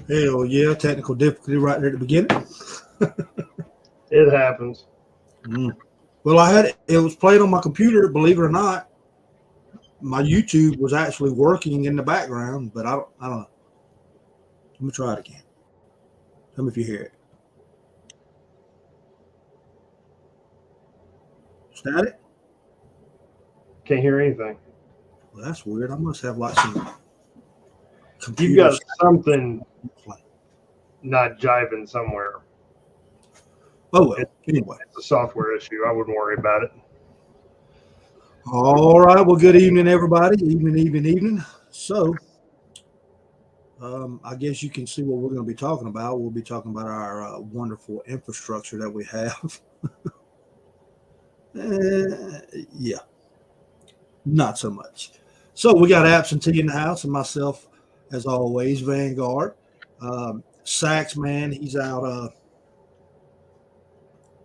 Hell yeah, technical difficulty right there at the beginning. It happens. Well, it was playing on my computer, believe it or not. My YouTube was actually working in the background, but I don't know. Let me try it again. Tell me if you hear it. Static? Can't hear anything. Well, that's weird. I must have like some You've computer. got something not jiving somewhere. Oh well. Anyway. It's a software issue. I wouldn't worry about it. All right. Well, good evening, everybody. Evening. So, I guess you can see what we're going to be talking about. We'll be talking about our wonderful infrastructure that we have. Yeah, not so much. So we got absentee in the house, and myself, as always, Vanguard. Sax man, he's out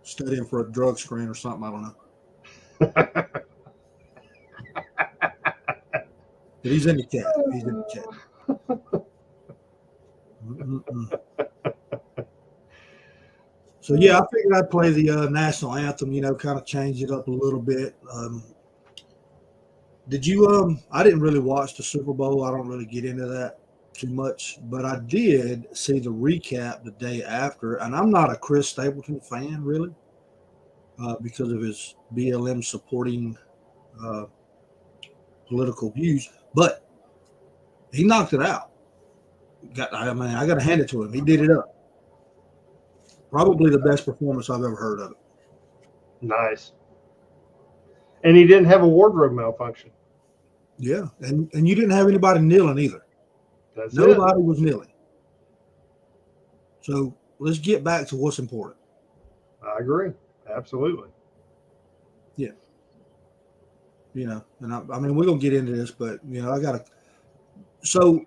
studying for a drug screen or something. I don't know. But he's in the chat. He's in the chat. So yeah, I figured I'd play the national anthem. Kind of change it up a little bit. Did you? I didn't really watch the Super Bowl. I don't really get into that too much, but I did see the recap the day after, and I'm not a Chris Stapleton fan really, because of his BLM supporting political views, but he knocked it out. I got to hand it to him. He did it up. Probably the best performance I've ever heard of it. Nice. And he didn't have a wardrobe malfunction. Yeah, and you didn't have anybody kneeling either. Nobody was kneeling. So let's get back to what's important. I agree. Absolutely. Yeah. And I mean, we're going to get into this, but, so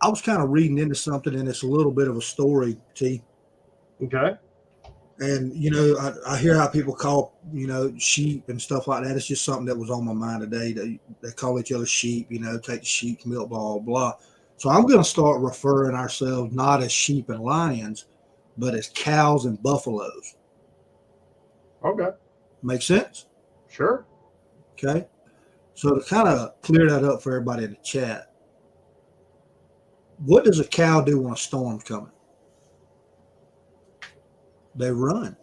I was kind of reading into something, and it's a little bit of a story, T. Okay. And, I hear how people call, sheep and stuff like that. It's just something that was on my mind today. They call each other sheep, take the sheep's milk, blah, blah. So I'm going to start referring ourselves not as sheep and lions, but as cows and buffaloes. Okay. Make sense? Sure. Okay. So to kind of clear that up for everybody in the chat, what does a cow do when a storm's coming? They run.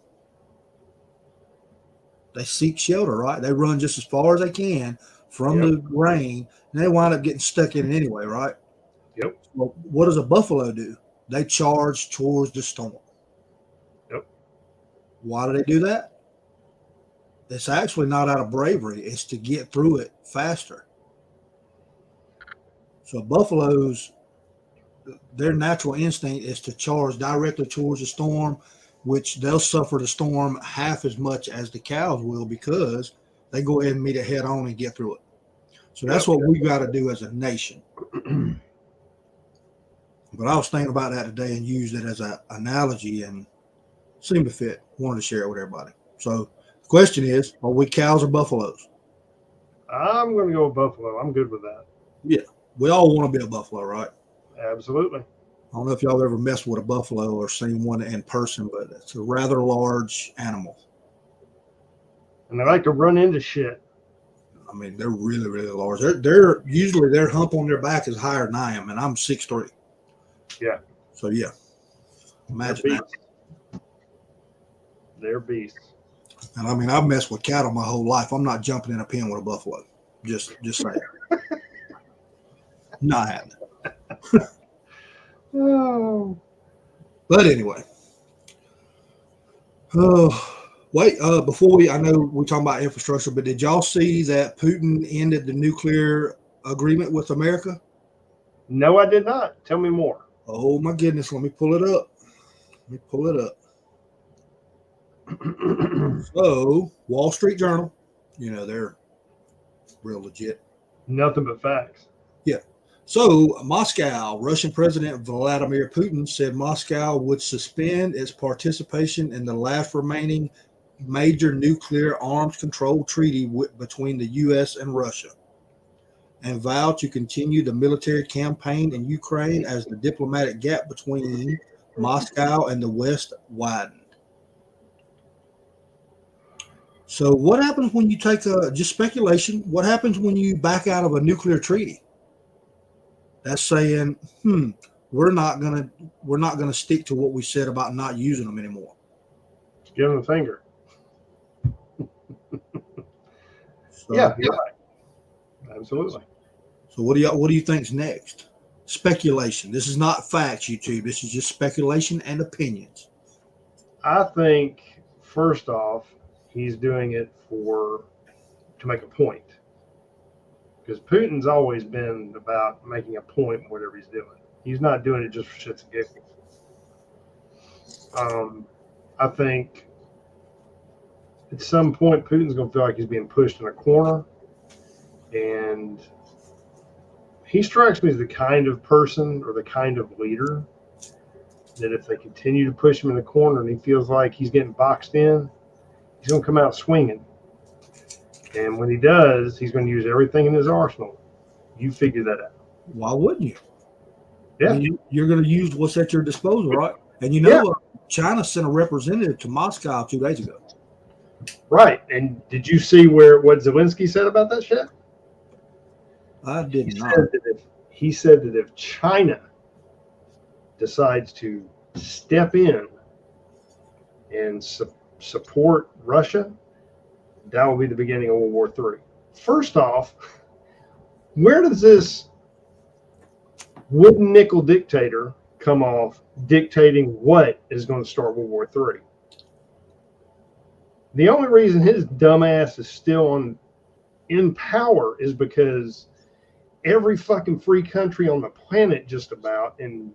They seek shelter, right? They run just as far as they can from the rain, and they wind up getting stuck in it anyway, right? Yep. Well, what does a buffalo do? They charge towards the storm. Yep. Why do they do that? It's actually not out of bravery. It's to get through it faster. So buffaloes, their natural instinct is to charge directly towards the storm, which they'll suffer the storm half as much as the cows will because they go ahead and meet it head on and get through it. So that's what we got to do as a nation. But I was thinking about that today and used it as an analogy and seemed to fit. Wanted to share it with everybody. So the question is, are we cows or buffaloes? I'm going to go with buffalo. I'm good with that. Yeah. We all want to be a buffalo, right? Absolutely. I don't know if y'all ever messed with a buffalo or seen one in person, but it's a rather large animal. And they like to run into shit. I mean, they're really, really large. They're usually their hump on their back is higher than I am, and I'm 6'3". Yeah. So yeah, imagine that. They're beasts. And I mean, I've messed with cattle my whole life. I'm not jumping in a pen with a buffalo. Just saying. Not happening. Oh. But anyway. Before I know we're talking about infrastructure, but did y'all see that Putin ended the nuclear agreement with America? No, I did not. Tell me more. Oh my goodness. Let me pull it up. So, Wall Street Journal, they're real legit. Nothing but facts. Yeah. So, Moscow, Russian President Vladimir Putin said Moscow would suspend its participation in the last remaining major nuclear arms control treaty between the U.S. and Russia. and vowed to continue the military campaign in Ukraine as the diplomatic gap between Moscow and the West widened. So what happens when you take just speculation? What happens when you back out of a nuclear treaty? That's saying, we're not gonna stick to what we said about not using them anymore. Give him the finger. So, Yeah, you're right. Absolutely. So what do you think's next? Speculation. This is not facts, YouTube. This is just speculation and opinions. I think first off, he's doing it to make a point. Because Putin's always been about making a point in whatever he's doing. He's not doing it just for shits and giggles. I think at some point Putin's going to feel like he's being pushed in a corner. And he strikes me as the kind of person or the kind of leader that if they continue to push him in the corner and he feels like he's getting boxed in, he's going to come out swinging. And when he does, he's going to use everything in his arsenal. You figure that out. Why wouldn't you? Yeah. I mean, you're going to use what's at your disposal, right? And China sent a representative to Moscow 2 days ago. Right. And did you see what Zelensky said about that shit? I did not. He said that if China decides to step in and support Russia, that will be the beginning of World War III. First off, where does this wooden nickel dictator come off dictating what is going to start World War III? The only reason his dumbass is still in power is because every fucking free country on the planet, just about, and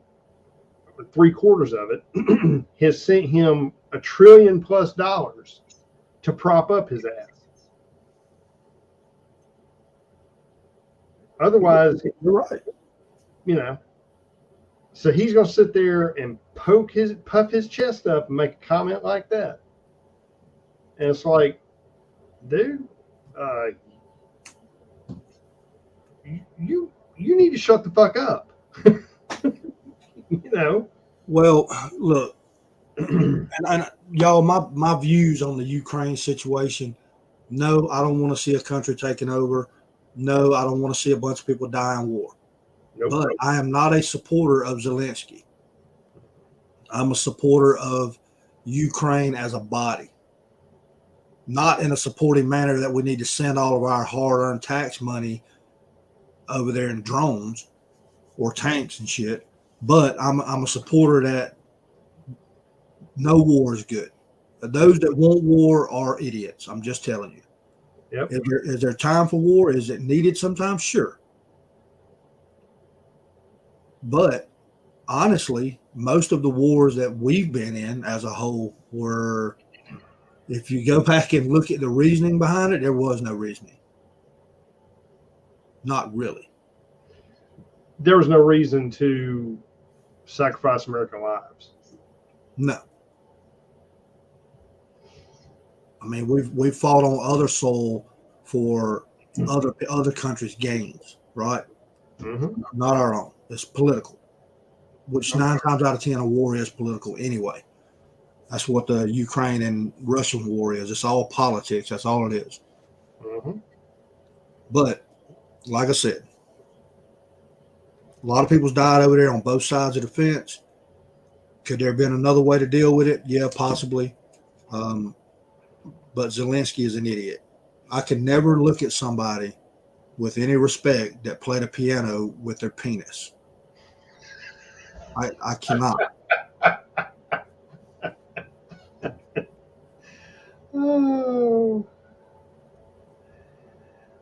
3/4 of it, has sent him $1 trillion+ to prop up his ass. Otherwise, you're right. So he's going to sit there and puff his chest up and make a comment like that. And it's like, dude, you need to shut the fuck up. Well, look, and y'all, my views on the Ukraine situation. No, I don't want to see a country taken over. No, I don't want to see a bunch of people die in war. Nope. But I am not a supporter of Zelensky. I'm a supporter of Ukraine as a body. Not in a supporting manner that we need to send all of our hard-earned tax money over there in drones or tanks and shit. But I'm a supporter that no war is good. Those that want war are idiots. I'm just telling you. Yep. Is there time for war? Is it needed sometimes? Sure. But honestly, most of the wars that we've been in as a whole were, if you go back and look at the reasoning behind it, there was no reasoning. Not really. There was no reason to sacrifice American lives. No. I mean, we've fought on other soil for other countries' gains, right? Mm-hmm. Not our own. It's political, which 9 times out of 10 a war is political anyway. That's what the Ukraine and Russian war is. It's all politics. That's all it is. Mm-hmm. But like I said, a lot of people's died over there on both sides of the fence. Could there have been another way to deal with it? Yeah, possibly. But Zelensky is an idiot. I can never look at somebody with any respect that played a piano with their penis. I cannot. Oh.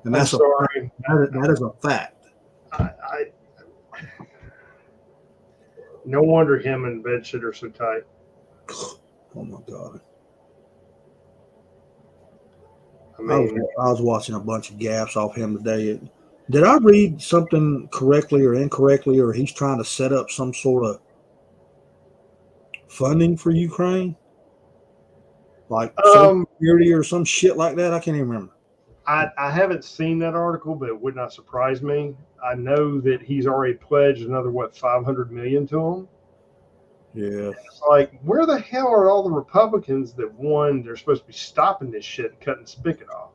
And that's sorry. That is a fact. No wonder him and Bedshit are so tight. Oh my God. I mean, I was watching a bunch of gaps off him today. Did I read something correctly or incorrectly, or he's trying to set up some sort of funding for Ukraine? Like Social Security or some shit like that? I can't even remember. I haven't seen that article, but it would not surprise me. I know that he's already pledged another, what, 500 million to him. Yeah. It's like, where the hell are all the Republicans that won? They're supposed to be stopping this shit and cutting the spigot off.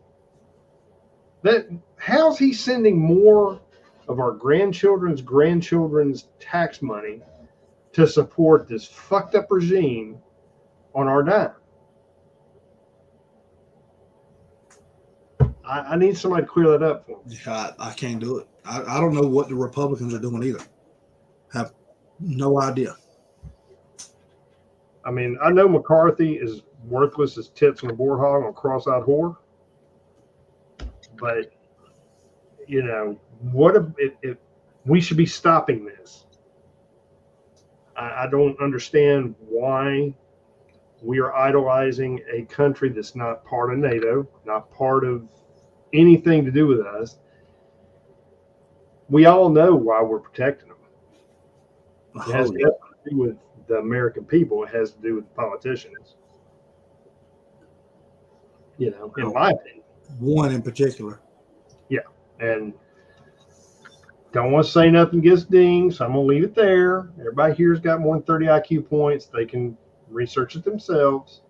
How's he sending more of our grandchildren's tax money to support this fucked up regime on our dime? I need somebody to clear that up for me. Yeah, I can't do it. I don't know what the Republicans are doing either. Have no idea. I mean, I know McCarthy is worthless as tits on a board hog on a cross-eyed whore, but you know what? If we should be stopping this. I don't understand why we are idolizing a country that's not part of NATO, not part of anything to do with us. We all know why we're protecting them. It has nothing to do with the American people. It has to do with the politicians. You know, in my opinion. One in particular. Yeah. And don't want to say nothing against Ding, so I'm going to leave it there. Everybody here's got more than 30 IQ points. They can research it themselves.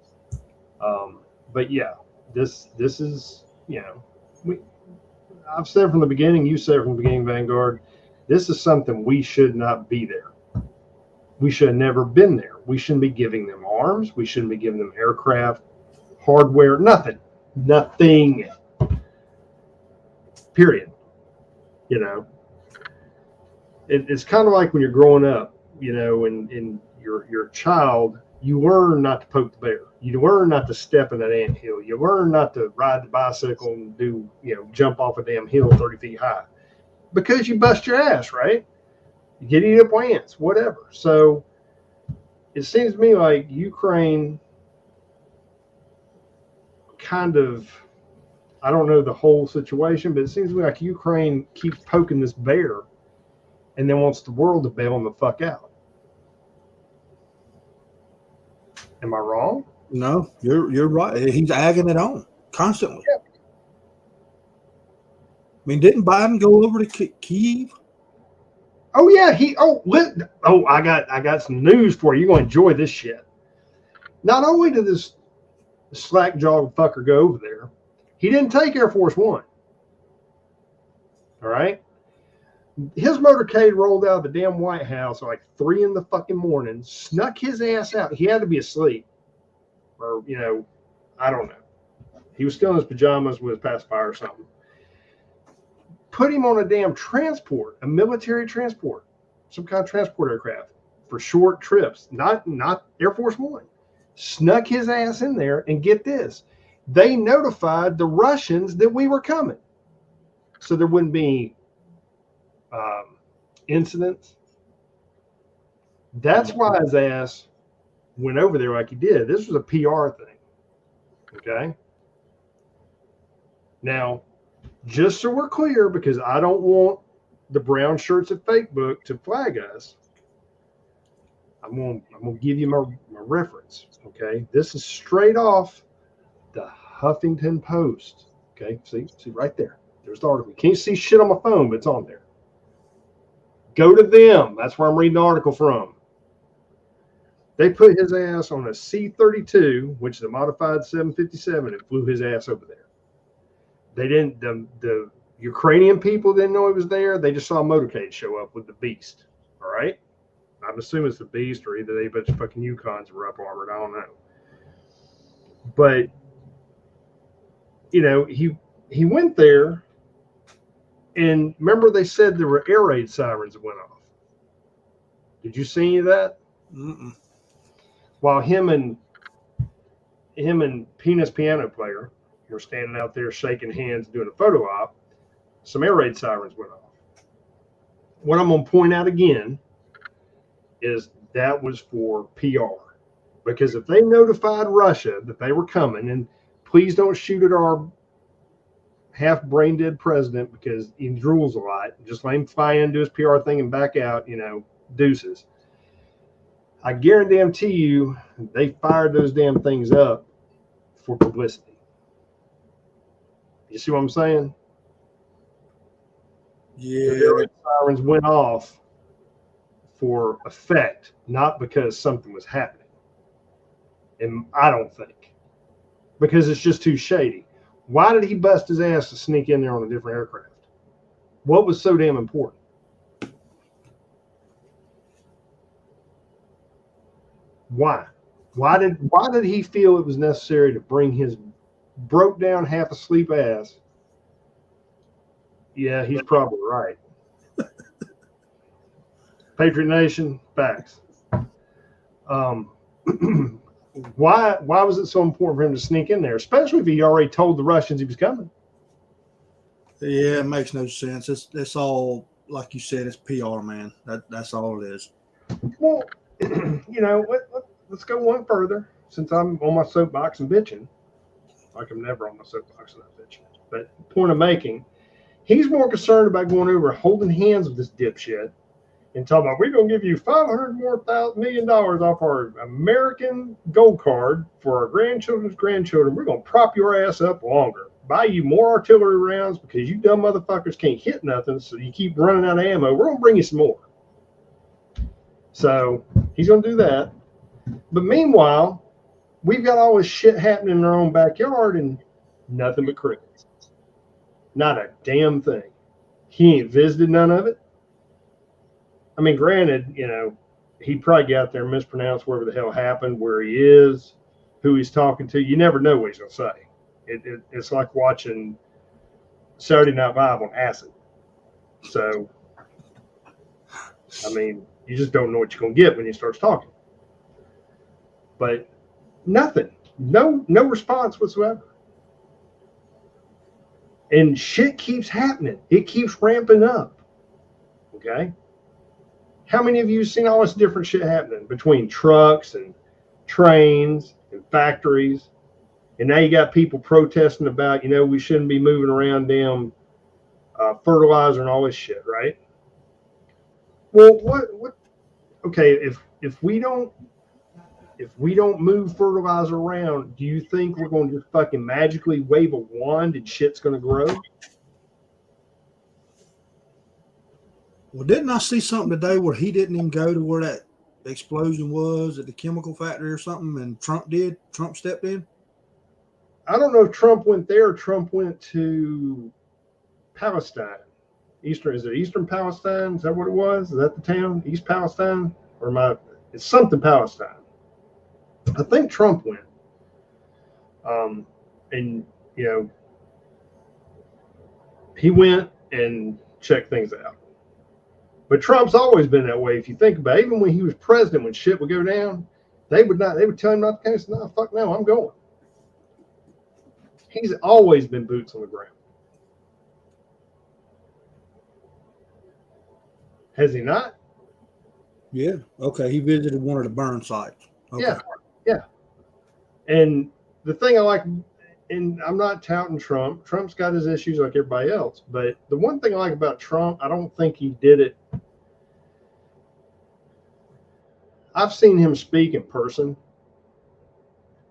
But yeah, this is, you know, I've said from the beginning, you said from the beginning, Vanguard, this is something we should not be there. We should have never been there. We shouldn't be giving them arms. We shouldn't be giving them aircraft, hardware, nothing. Period. You know, it's kind of like when you're growing up, you know, and you're a child, you learn not to poke the bear. You learn not to step in that anthill. You learn not to ride the bicycle and do, you know, jump off a damn hill 30 feet high because you bust your ass, right? You get eaten up by ants, whatever. So it seems to me like Ukraine kind of, I don't know the whole situation, but it seems to me like Ukraine keeps poking this bear and then wants the world to bail him the fuck out. Am I wrong? No, you're right. He's agging it on constantly. Yeah. I mean, didn't Biden go over to Kyiv? Oh yeah, I got some news for you. You're gonna enjoy this shit. Not only did this slack-jawed fucker go over there, he didn't take Air Force One. All right, his motorcade rolled out of the damn White House at like 3 in the fucking morning, snuck his ass out. He had to be asleep, or you know, I don't know. He was still in his pajamas with his pacifier or something. Put him on a damn transport, a military transport, some kind of transport aircraft for short trips, not Air Force One. Snuck his ass in there, and get this, they notified the Russians that we were coming, so there wouldn't be incidents. That's why his ass went over there like he did. This was a PR thing. Okay. Now, just so we're clear, because I don't want the brown shirts at Facebook to flag us, I'm gonna give you my reference. Okay, this is straight off the Huffington Post. Okay, see right there. There's the article. You can't see shit on my phone, but it's on there. Go to them. That's where I'm reading the article from. They put his ass on a C-32, which is a modified 757, and flew his ass over there. They didn't. The Ukrainian people didn't know he was there. They just saw a motorcade show up with the Beast. All right. I'm assuming it's the Beast, or either they bunch of fucking Yukons were up armored. I don't know. But you know, he went there, and remember they said there were air raid sirens that went off. Did you see any of that? Mm-mm. While him and Penis Piano Player were standing out there shaking hands, doing a photo op, some air raid sirens went off. What I'm going to point out again is that was for PR, because if they notified Russia that they were coming, and please don't shoot at our half brain dead president because he drools a lot, just let him fly in, do his PR thing and back out, you know, deuces. I guarantee you they fired those damn things up for publicity. You see what I'm saying? Yeah. The sirens went off for effect, not because something was happening. And I don't think. Because it's just too shady. Why did he bust his ass to sneak in there on a different aircraft? What was so damn important? Why? Why did he feel it was necessary to bring his broke down, half asleep ass? Yeah, he's probably right. Patriot Nation, facts. Why was it so important for him to sneak in there, especially if he already told the Russians he was coming? Yeah, it makes no sense. It's all, like you said, it's PR, man. That's all it is. Well, let's go one further. Since I'm on my soapbox and bitching, like I'm never on my soapbox and not bitching. But point I'm making, he's more concerned about going over holding hands with this dipshit and talking about, we're going to give you $500 million off our American gold card for our grandchildren's grandchildren. We're going to prop your ass up longer, buy you more artillery rounds because you dumb motherfuckers can't hit nothing, so you keep running out of ammo. We're going to bring you some more. So he's going to do that. But meanwhile, we've got all this shit happening in our own backyard and nothing but crickets. Not a damn thing. He ain't visited none of it. I mean, granted, he'd probably get out there and mispronounce wherever the hell happened, where he is, who he's talking to. You never know what he's going to say. It's like watching Saturday Night Live on acid. So, I mean, you just don't know what you're going to get when he starts talking. But nothing. No response whatsoever. And shit keeps happening. It keeps ramping up. Okay? How many of you have seen all this different shit happening between trucks and trains and factories? And now you got people protesting about, we shouldn't be moving around damn fertilizer and all this shit, right? Well, what? Okay, if we don't move fertilizer around, do you think we're going to just fucking magically wave a wand and shit's going to grow? Well, didn't I see something today where he didn't even go to where that explosion was at the chemical factory or something, and Trump did? Trump stepped in? I don't know if Trump went there or Trump went to Palestine. Is it Eastern Palestine? Is that what it was? Is that the town? East Palestine? It's something Palestine. I think Trump went. And he went and checked things out. But Trump's always been that way. If you think about it, even when he was president, when shit would go down, they would tell him not to go. No, fuck no, I'm going. He's always been boots on the ground. Has he not? Yeah. Okay. He visited one of the burn sites. Okay. Yeah. And the thing I like, and I'm not touting Trump. Trump's got his issues like everybody else. But the one thing I like about Trump, I don't think he did it. I've seen him speak in person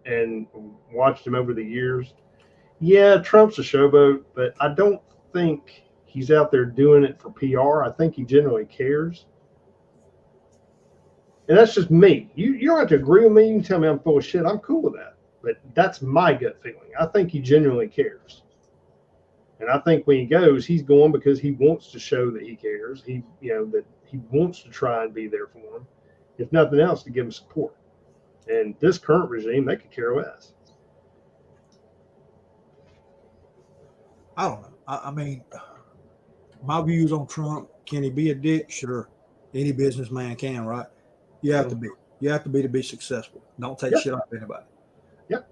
and watched him over the years. Yeah, Trump's a showboat, but I don't think he's out there doing it for PR. I think he genuinely cares. And that's just me. You don't have to agree with me. You can tell me I'm full of shit. I'm cool with that. But that's my gut feeling. I think he genuinely cares. And I think when he goes, he's going because he wants to show that he cares. That he wants to try and be there for him. If nothing else, to give him support. And this current regime, they could care less. I don't know. I mean, my views on Trump, can he be a dick? Sure. Any businessman can, right? You have to be. You have to be successful. Don't take shit off anybody. Yep.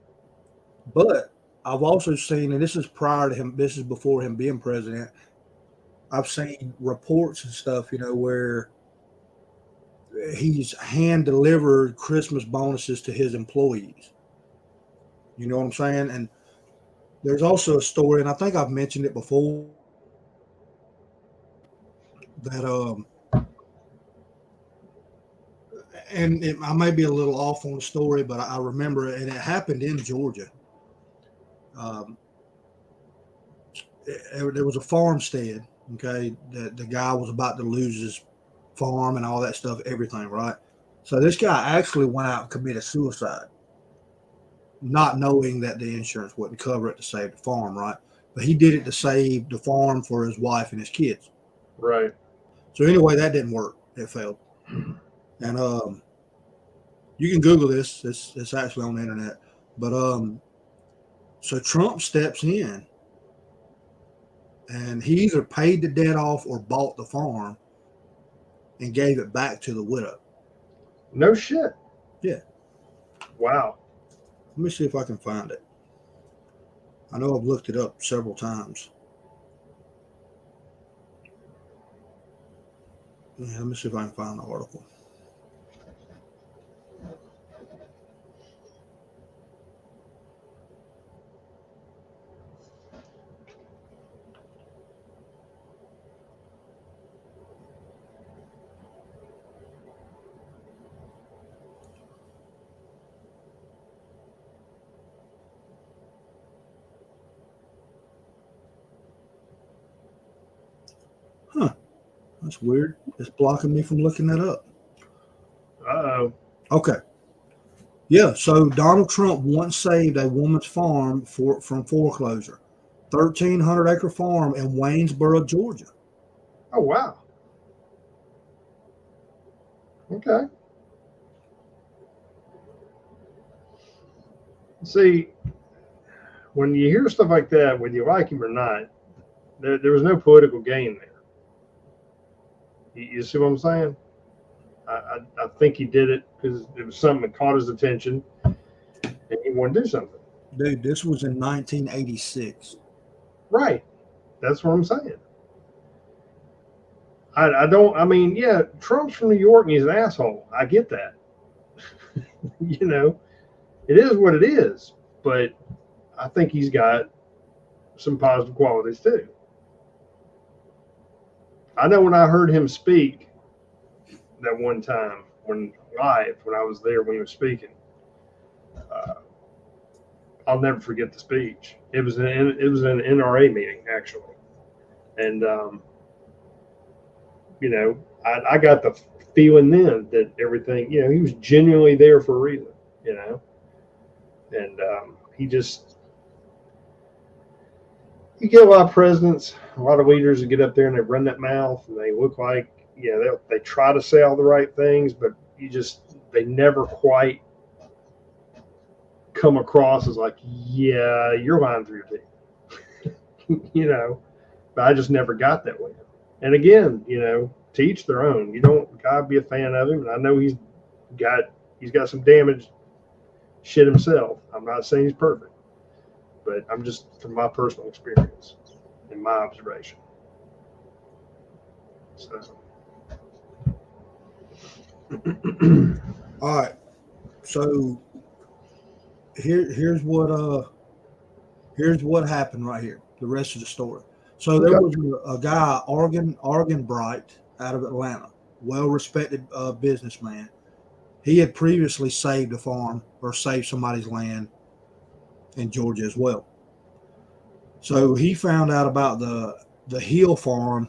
But I've also seen, and this is prior to him, this is before him being president, I've seen reports and stuff, where he's hand-delivered Christmas bonuses to his employees. You know what I'm saying? And there's also a story, and I think I've mentioned it before, that I may be a little off on the story, but I remember it, and it happened in Georgia. there was a farmstead. Okay, that the guy was about to lose his farm and all that stuff, everything, right? So this guy actually went out and committed suicide, not knowing that the insurance wouldn't cover it to save the farm, right? But he did it to save the farm for his wife and his kids. Right. So anyway, that didn't work. It failed. And you can Google this. It's actually on the internet. But so Trump steps in, and he either paid the debt off or bought the farm and gave it back to the widow. No shit. Yeah. Wow. Let me see if I can find it. I know I've looked it up several times. Yeah, let me see if I can find the article. Huh. That's weird. It's blocking me from looking that up. Uh-oh. Okay. Yeah, so Donald Trump once saved a woman's farm from foreclosure. 1,300-acre farm in Waynesboro, Georgia. Oh, wow. Okay. See, when you hear stuff like that, whether you like him or not, there was no political gain there. You see what I'm saying? I think he did it because it was something that caught his attention and he wanted to do something. Dude, this was in 1986. Right. That's what I'm saying. I mean, yeah, Trump's from New York and he's an asshole. I get that. You know, it is what it is. But I think he's got some positive qualities too. I know when I heard him speak that one time when I was there when he was speaking, I'll never forget the speech. It was an NRA meeting actually, and you know, I got the feeling then that everything, you know, he was genuinely there for a reason, you know, and you get a lot of presidents, a lot of leaders that get up there and they run that mouth and they look like, you know, they try to say all the right things, but they never quite come across as like, yeah, you're lying through your teeth, you know, but I just never got that way. And again, you know, to each their own. You don't gotta be a fan of him. And I know he's got some damaged shit himself. I'm not saying he's perfect, but I'm just from my personal experience and my observation. So. All right. So here's what happened right here. The rest of the story. So there was a guy, Oregon Bright, out of Atlanta, well-respected businessman. He had previously saved a farm or saved somebody's land in Georgia as well. So he found out about the Hill farm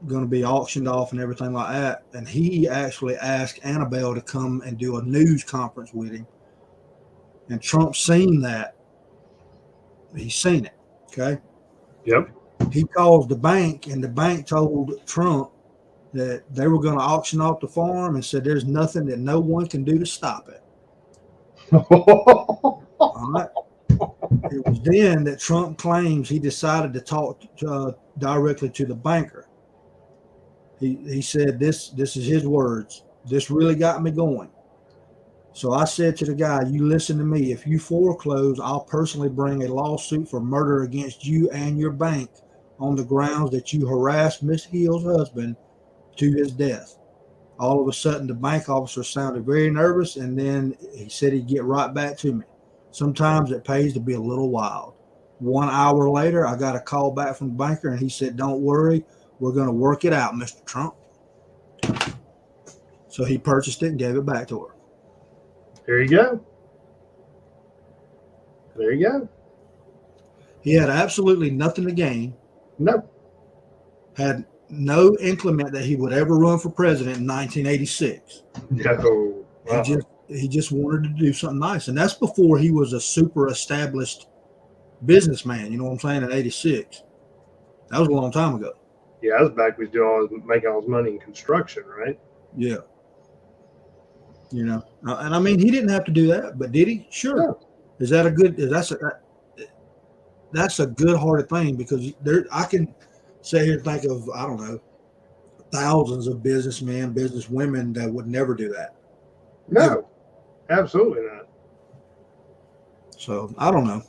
going to be auctioned off and everything like that, and he actually asked Annabelle to come and do a news conference with him. And Trump seen that. He's seen it. Okay. Yep. He called the bank, and the bank told Trump that they were going to auction off the farm and said there's nothing that no one can do to stop it. All right. It was then that Trump claims he decided to talk directly to the banker. He said this is his words. This really got me going. So I said to the guy, you listen to me. If you foreclose, I'll personally bring a lawsuit for murder against you and your bank on the grounds that you harassed Miss Hill's husband to his death. All of a sudden, the bank officer sounded very nervous, and then he said he'd get right back to me. Sometimes it pays to be a little wild. 1 hour later, I got a call back from the banker, and he said, don't worry, we're going to work it out, Mr. Trump. So he purchased it and gave it back to her. There you go. There you go. He had absolutely nothing to gain No. Had no inclement that he would ever run for president in 1986. No. He just wanted to do something nice, and that's before he was a super established businessman. You know what I'm saying? In '86, that was a long time ago. Yeah, that was back when he was doing all his, making all his money in construction, right? Yeah. You know, and I mean, he didn't have to do that, but did he? Sure. No. Is that a good? That's a good-hearted thing, because I can sit here and think of, I don't know, thousands of businessmen, businesswomen that would never do that. No, absolutely not. So I don't know,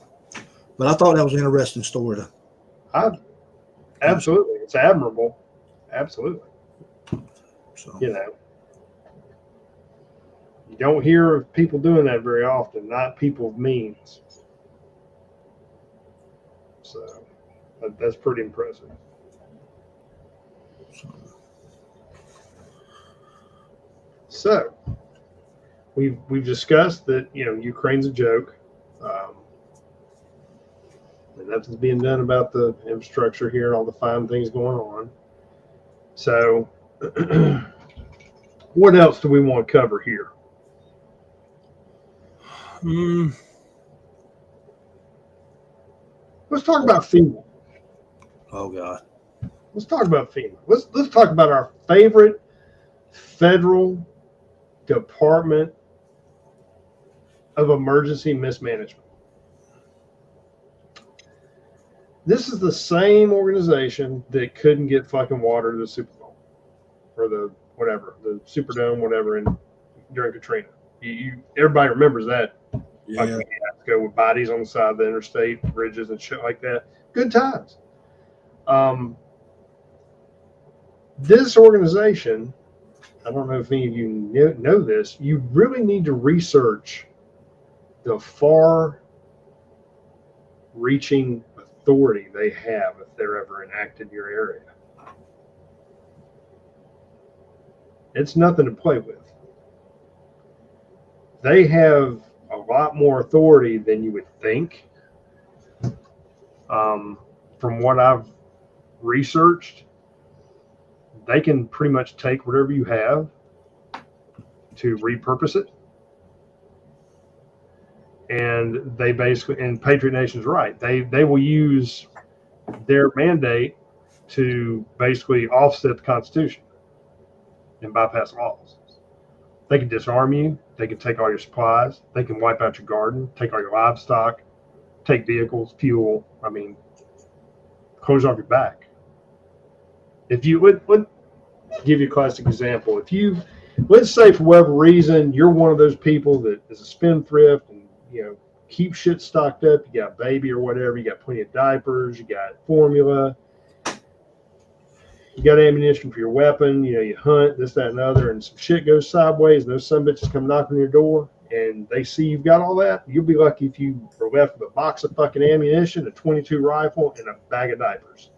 but I thought that was an interesting story. Absolutely, it's admirable. Absolutely. So You know, you don't hear of people doing that very often. Not people of means. So that's pretty impressive. So we've discussed that, you know, Ukraine's a joke, and nothing's being done about the infrastructure here and all the fine things going on. So what else do we want to cover here? Let's talk about FEMA. Oh God. Let's talk about FEMA. Let's talk about our favorite federal Department of Emergency Mismanagement. This is the same organization that couldn't get fucking water to the Super Bowl or the Superdome, whatever, during Katrina. Everybody remembers that. Yeah. Like, we had to go with bodies on the side of the interstate, bridges and shit like that. Good times. This organization, I don't know if any of you know this, you really need to research the far-reaching authority they have if they're ever enacted in your area. It's nothing to play with. They have a lot more authority than you would think. From what I've researched, they can pretty much take whatever you have to repurpose it. And they basically, and Patriot Nation's right, they will use their mandate to basically offset the Constitution and bypass laws. They can disarm you. They can take all your supplies. They can wipe out your garden, take all your livestock, take vehicles, fuel. I mean, close off your back. If you would give you a classic example. If you, let's say for whatever reason, you're one of those people that is a spendthrift and, you know, keep shit stocked up. You got a baby or whatever. You got plenty of diapers. You got formula. You got ammunition for your weapon. You know, you hunt, this, that, and the other, and some shit goes sideways, and those some bitches come knocking on your door, and they see you've got all that. You'll be lucky if you are left with a box of fucking ammunition, a .22 rifle, and a bag of diapers.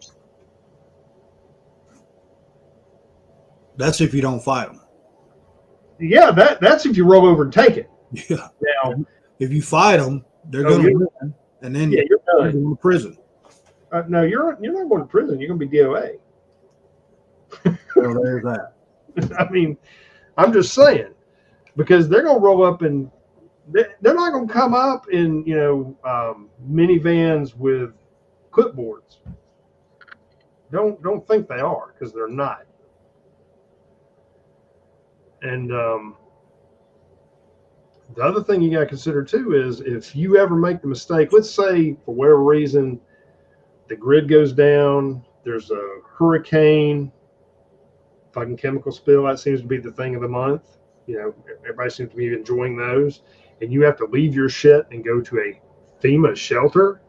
That's if you don't fight them. Yeah, that's if you roll over and take it. Yeah. Now, if you fight them, they're going to win, and then you're going to prison. No, you're not going to prison. You're going to be DOA. Well, there's that. I mean, I'm just saying, because they're going to roll up and they're not going to come up in, you know, minivans with clipboards. Don't think they are, because they're not. And the other thing you got to consider too is if you ever make the mistake, let's say for whatever reason the grid goes down, there's a hurricane, fucking chemical spill, that seems to be the thing of the month. You know, everybody seems to be enjoying those, and you have to leave your shit and go to a FEMA shelter.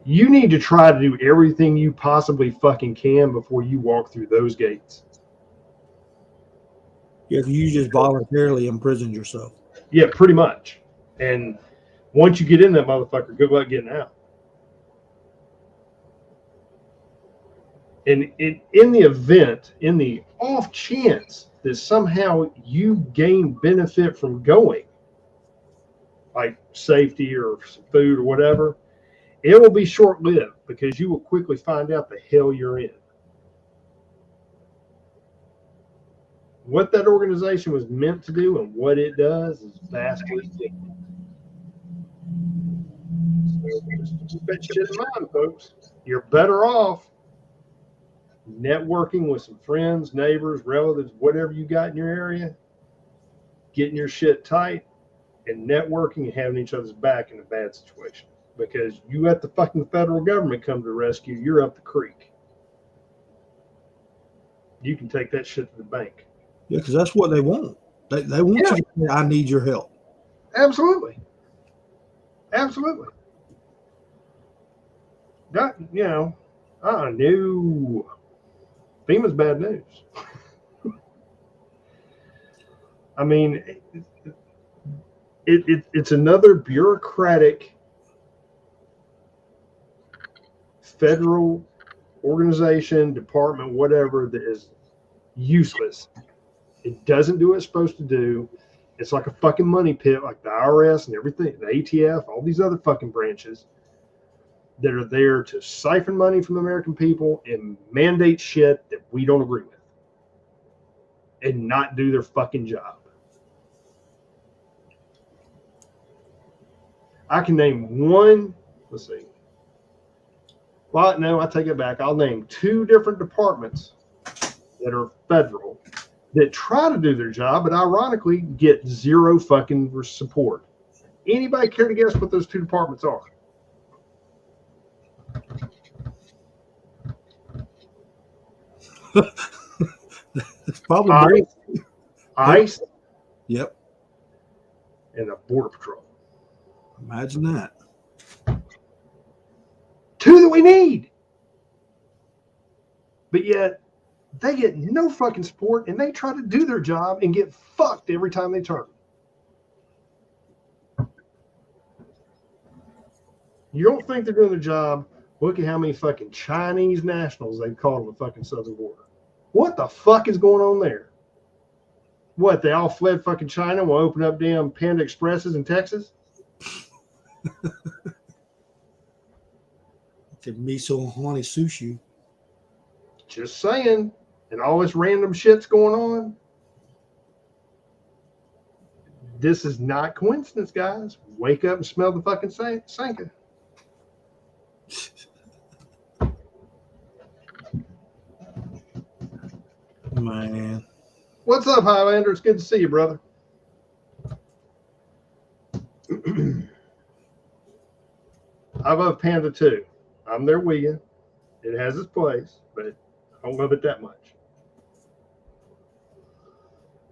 You need to try to do everything you possibly fucking can before you walk through those gates. Yeah, you just voluntarily imprisoned yourself. Yeah, pretty much. And once you get in that motherfucker, good luck getting out. And in the event, in the off chance that somehow you gain benefit from going, like safety or food or whatever, It will be short-lived because you will quickly find out the hell you're in. What that organization was meant to do and what it does is vastly different. So just keep that shit in mind, folks. You're better off networking with some friends, neighbors, relatives, whatever you got in your area, getting your shit tight, and networking and having each other's back in a bad situation. Because you let the fucking federal government come to the rescue, you're up the creek. You can take that shit to the bank. Yeah, because that's what they want. They want you to say, I need your help. Absolutely. Absolutely. That, you know, no. FEMA's bad news. I mean, it's another bureaucratic federal organization, department, whatever, that is useless. It doesn't do what it's supposed to do. It's like a fucking money pit, like the IRS and everything, the ATF, all these other fucking branches that are there to siphon money from the American people and mandate shit that we don't agree with and not do their fucking job. I can name one, let's see. Well, no, I take it back. I'll name 2 different departments that are federal that try to do their job, but ironically get zero fucking support. Anybody care to guess what those 2 departments are? It's probably ICE. Yep. And the Border Patrol. Imagine that. 2 that we need. But yet they get no fucking support and they try to do their job and get fucked every time they turn. You don't think they're doing their job? Look at how many fucking Chinese nationals they've caught on the fucking southern border. What the fuck is going on there? What, they all fled fucking China and will open up damn Panda Expresses in Texas? The miso and honey sushi. Just saying. And all this random shit's going on. This is not coincidence, guys. Wake up and smell the fucking Sanka. Man. What's up, Highlander? It's good to see you, brother. I love Panda too. I'm there with you. It has its place, but I don't love it that much.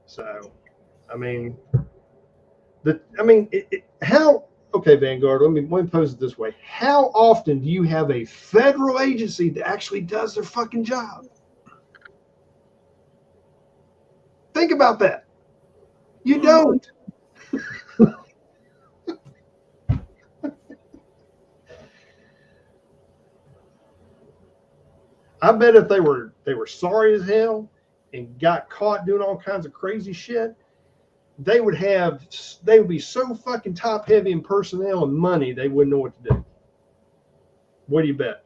So, I mean, how? Okay, Vanguard. Let me pose it this way: how often do you have a federal agency that actually does their fucking job? Think about that. You don't. I bet if they were sorry as hell and got caught doing all kinds of crazy shit, they would be so fucking top heavy in personnel and money they wouldn't know what to do. What do you bet?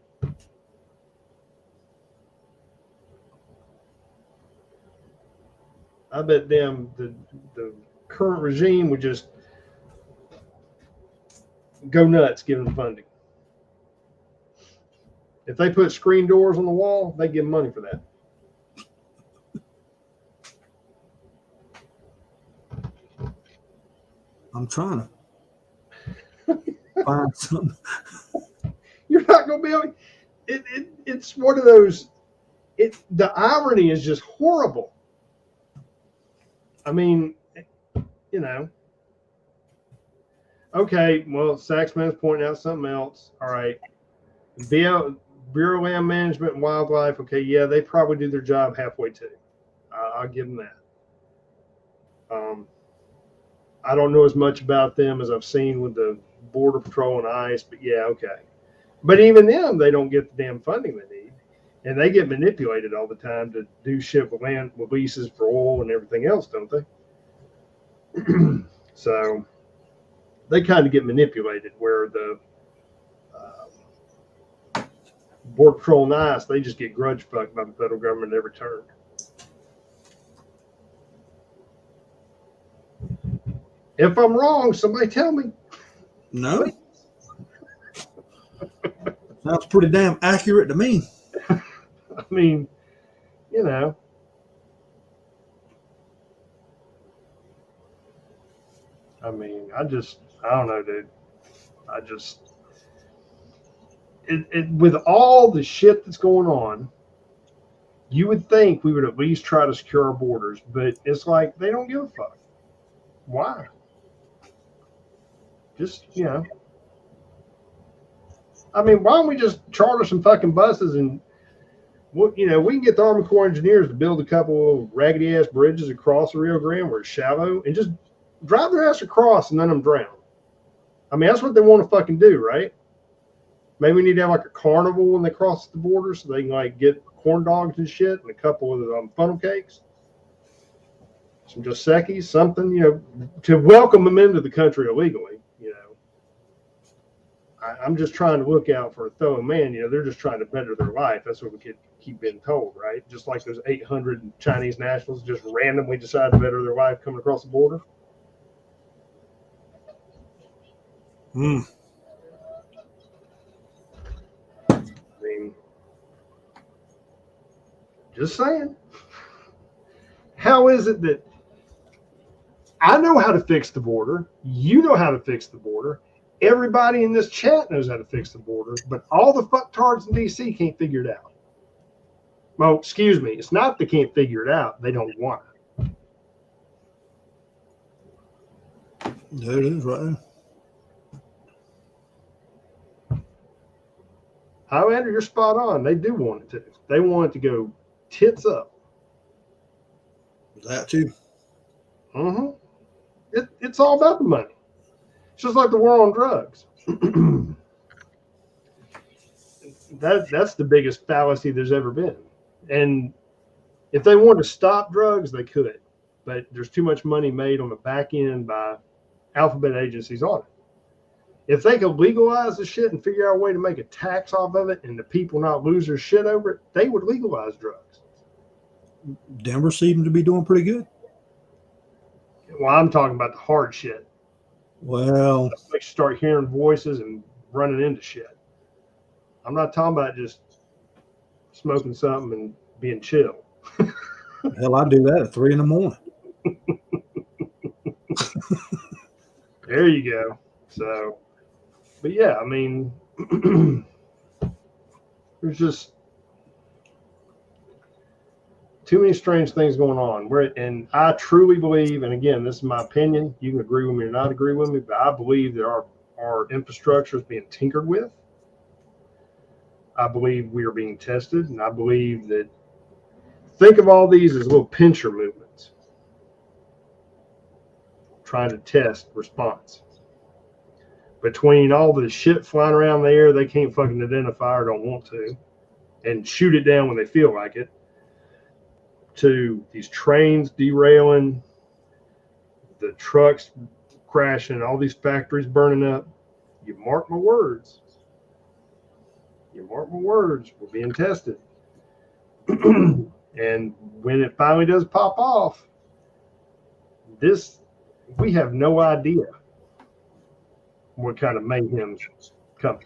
I bet them the current regime would just go nuts giving them funding. If they put screen doors on the wall, they give money for that. I'm trying to find something. You're not going to be able. It's one of those. The irony is just horrible. I mean, you know. Okay, well, Saxman's pointing out something else. All right. Bureau of Land Management and Wildlife, okay, yeah, they probably do their job halfway too. I'll give them that. I don't know as much about them as I've seen with the Border Patrol and ICE, but yeah, okay. But even them, they don't get the damn funding they need. And they get manipulated all the time to do shit with land leases for oil and everything else, don't they? So they kind of get manipulated where the Border Patrol and ICE, they just get grudge fucked by the federal government at every turn. If I'm wrong, somebody tell me. No. Sounds pretty damn accurate to me. I mean, you know. I don't know, dude. With all the shit that's going on, you would think we would at least try to secure our borders, but it's like they don't give a fuck. Why? Just, I mean, why don't we just charter some fucking buses and, we can get the Army Corps of Engineers to build a couple of raggedy ass bridges across the Rio Grande where it's shallow and just drive their ass across and let them drown. I mean, that's what they want to fucking do, right? Maybe we need to have like a carnival when they cross the border so they can like get corn dogs and shit and a couple of funnel cakes, some Dos Equis, something, to welcome them into the country illegally. I'm just trying to look out for a fellow man. They're just trying to better their life. That's what we keep being told, right? Just like those 800 Chinese nationals just randomly decide to better their life coming across the border. I mean, just saying. How is it that I know how to fix the border? You know how to fix the border. Everybody in this chat knows how to fix the border, but all the fucktards in D.C. can't figure it out. Well, excuse me. It's not they can't figure it out. They don't want it. There it is, right there. However, you're spot on. They do want it to. They want it to go tits up. That too. It's all about the money. It's just like the war on drugs. That's the biggest fallacy there's ever been. And if they wanted to stop drugs, they could. But there's too much money made on the back end by alphabet agencies on it. If they could legalize the shit and figure out a way to make a tax off of it and the people not lose their shit over it, they would legalize drugs. Denver seems to be doing pretty good. Well, I'm talking about the hard shit. Well, They start hearing voices and running into shit. I'm not talking about just smoking something and being chill. Hell, I do that at 3 a.m. There you go. So, but yeah, I mean, there's just too many strange things going on. And I truly believe, and again, this is my opinion. You can agree with me or not agree with me, but I believe that our infrastructure is being tinkered with. I believe we are being tested, and I believe that. Think of all these as little pincher movements, trying to test response. Between all the shit flying around the air they can't fucking identify or don't want to, and shoot it down when they feel like it, to these trains derailing, the trucks crashing, all these factories burning up. You mark my words. We're being tested. And when it finally does pop off, we have no idea what kind of mayhem's coming.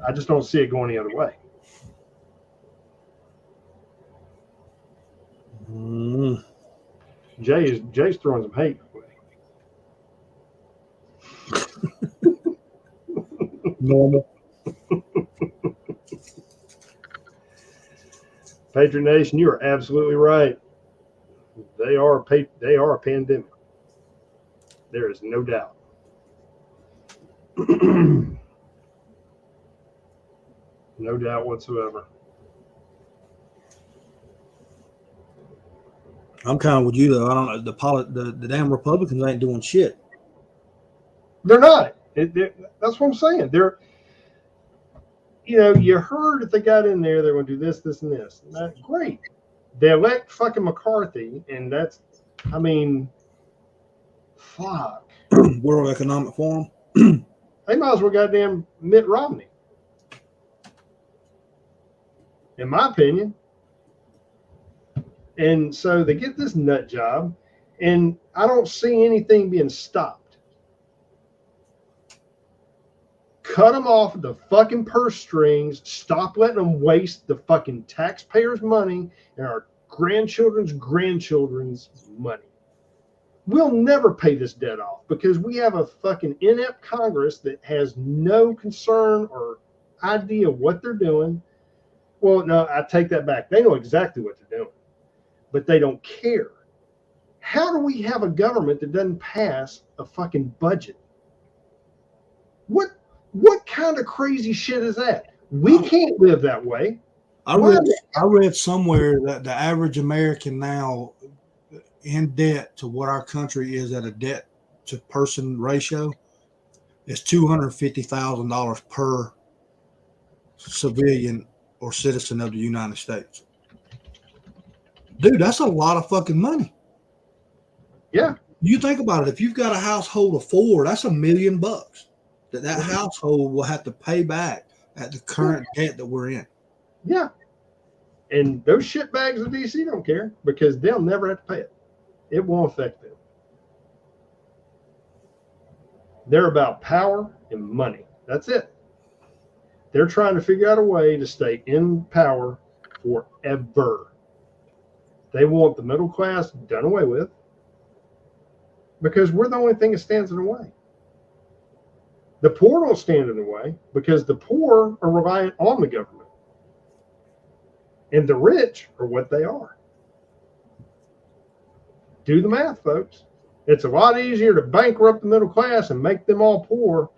I just don't see it going the other way. Jay's throwing some hate away. Normal. Patriot Nation, you are absolutely right. They are a pandemic. There is no doubt. No doubt whatsoever. I'm kind of with you though. I don't know. The damn Republicans ain't doing shit. They're not. That's what I'm saying. They're, you heard if they got in there, they're going to do this, this, and this. That's great. They elect fucking McCarthy, and fuck. World Economic Forum. They might as well goddamn Mitt Romney, in my opinion. And so they get this nut job, and I don't see anything being stopped. Cut them off the fucking purse strings. Stop letting them waste the fucking taxpayers' money and our grandchildren's money. We'll never pay this debt off because we have a fucking inept Congress that has no concern or idea what they're doing. Well, no, I take that back. They know exactly what they're doing, but they don't care. How do we have a government that doesn't pass a fucking budget? What kind of crazy shit is that? We can't live that way. I read somewhere that the average American now in debt to what our country is at a debt to person ratio is $250,000 per civilian or citizen of the United States. Dude, that's a lot of fucking money. Yeah. You think about it. If you've got a household of 4, that's $1 million that household will have to pay back at the current debt that we're in. Yeah. And those shitbags of DC don't care because they'll never have to pay it. It won't affect them. They're about power and money. That's it. They're trying to figure out a way to stay in power forever. They want the middle class done away with because we're the only thing that stands in the way. The poor don't stand in the way because the poor are reliant on the government. And the rich are what they are. Do the math, folks. It's a lot easier to bankrupt the middle class and make them all poor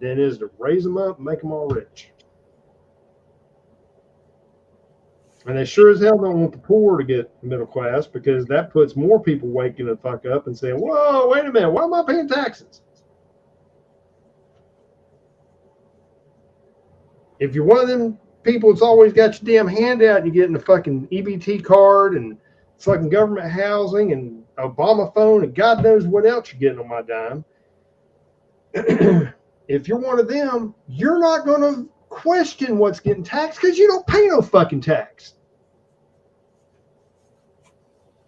than it is to raise them up and make them all rich. And they sure as hell don't want the poor to get middle class because that puts more people waking the fuck up and saying, whoa, wait a minute, why am I paying taxes? If you're one of them people that's always got your damn handout and you're getting a fucking EBT card and fucking government housing and Obama phone and God knows what else you're getting on my dime. If you're one of them, you're not going to question what's getting taxed because you don't pay no fucking tax.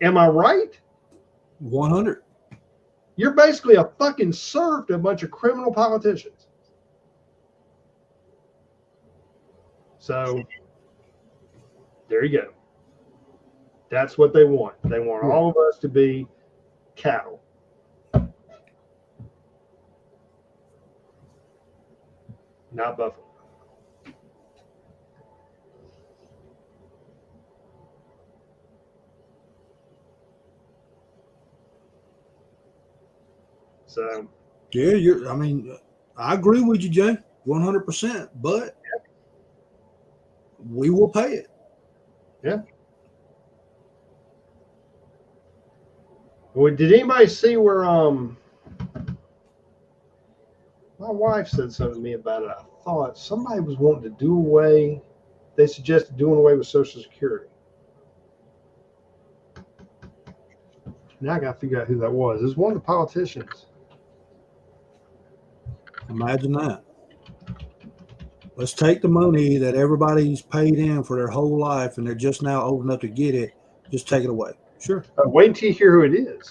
Am I right? 100. You're basically a fucking serf to a bunch of criminal politicians. So there you go. That's what they want. They want all of us to be cattle. Not buffalo. So yeah, I agree with you, Jay, 100%, but we will pay it. Yeah. Well, did anybody see where my wife said something to me about it? I thought somebody was wanting to do away. They suggested doing away with Social Security. Now I got to figure out who that was. It was one of the politicians. Imagine that. Let's take the money that everybody's paid in for their whole life and they're just now old enough to get it. Just take it away. Sure. Wait until you hear who it is.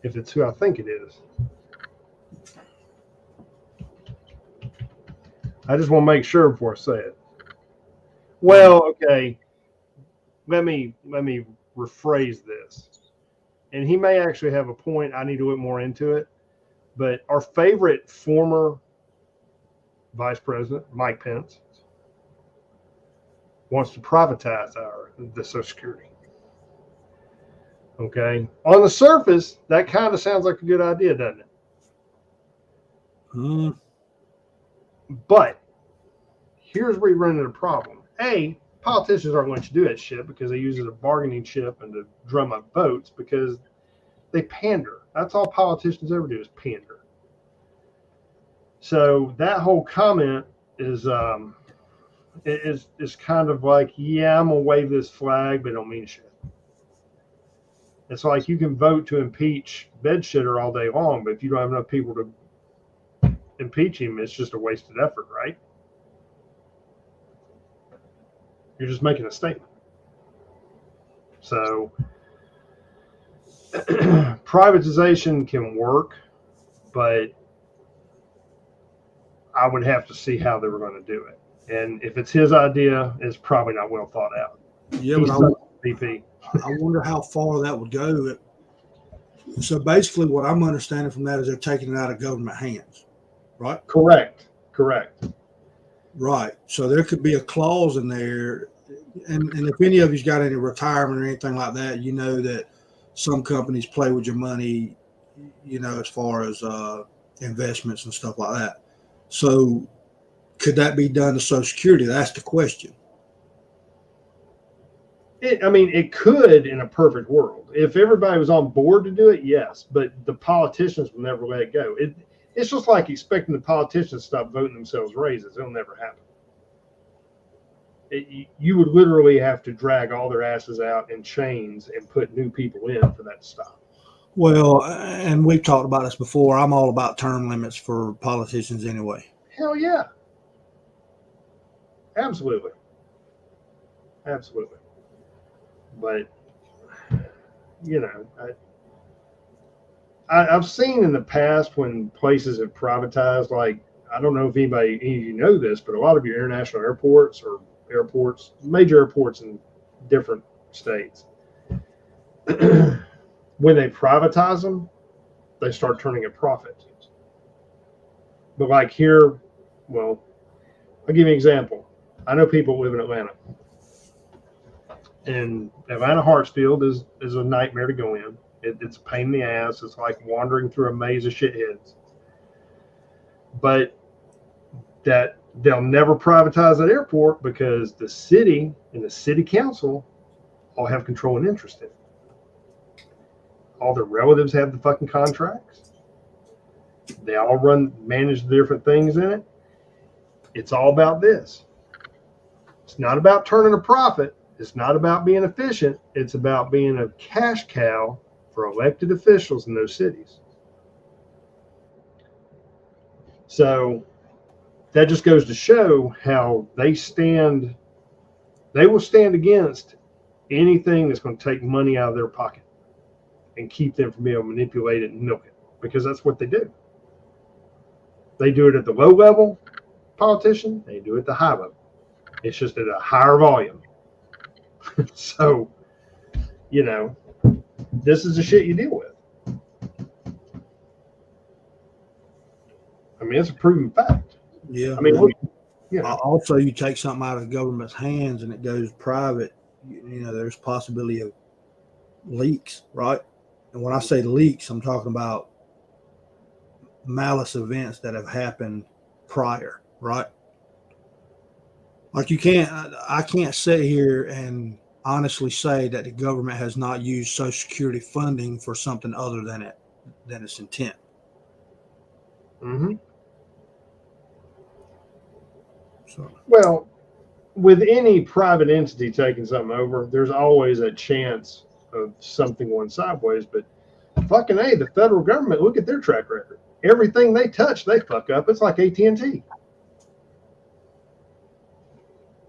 If it's who I think it is. I just want to make sure before I say it. Well, okay. Let me rephrase this. And he may actually have a point. I need to look more into it. But our favorite former Vice President, Mike Pence, wants to privatize the Social Security. Okay. On the surface, that kind of sounds like a good idea, doesn't it? But here's where you run into a problem. A, politicians aren't going to do that shit because they use it as a bargaining chip and to drum up votes because they pander. That's all politicians ever do is pander. So that whole comment is kind of like, yeah, I'm gonna wave this flag, but it don't mean shit. It's like you can vote to impeach bedshitter all day long, but if you don't have enough people to impeach him, it's just a wasted effort, right? You're just making a statement. So privatization can work, but I would have to see how they were going to do it. And if it's his idea, it's probably not well thought out. Yeah, He's but VP. I wonder how far that would go. So basically, what I'm understanding from that is they're taking it out of government hands, right? Correct. Right. So there could be a clause in there, and if any of you's got any retirement or anything like that, you know that some companies play with your money, you know, as far as investments and stuff like that. So could that be done to Social Security? That's the question. It could in a perfect world. If everybody was on board to do it, yes. But the politicians will never let it go. It's just like expecting the politicians to stop voting themselves raises. It'll never happen. You would literally have to drag all their asses out in chains and put new people in for that to stop. Well, and we've talked about this before. I'm all about term limits for politicians anyway. Hell yeah. Absolutely. But, you know, I've seen in the past when places have privatized, like, I don't know if any of you know this, but a lot of your international airports or major airports in different states, when they privatize them, they start turning a profit. But like here, well, I'll give you an example. I know people who live in Atlanta. And Atlanta Hartsfield is a nightmare to go in. It's a pain in the ass. It's like wandering through a maze of shitheads. But that they'll never privatize that airport because the city and the city council all have control and interest in it. All their relatives have the fucking contracts. They all manage the different things in it. It's all about this. It's not about turning a profit. It's not about being efficient. It's about being a cash cow for elected officials in those cities. So that just goes to show how they will stand against anything that's going to take money out of their pocket and keep them from being able to manipulate it and milk it, because that's what they do. They do it at the low level politician. They do it at the high level. It's just at a higher volume. So, you know, this is the shit you deal with. I mean, it's a proven fact. Yeah. I mean, look, you know. Also, you take something out of the government's hands and it goes private, you know, there's possibility of leaks, right? And when I say leaks, I'm talking about malice events that have happened prior, right? Like I can't sit here and honestly say that the government has not used Social Security funding for something other than its intent. Mm-hmm. So, well, with any private entity taking something over, there's always a chance of something going sideways. But fucking A, the federal government, look at their track record. Everything they touch, they fuck up. It's like AT&T.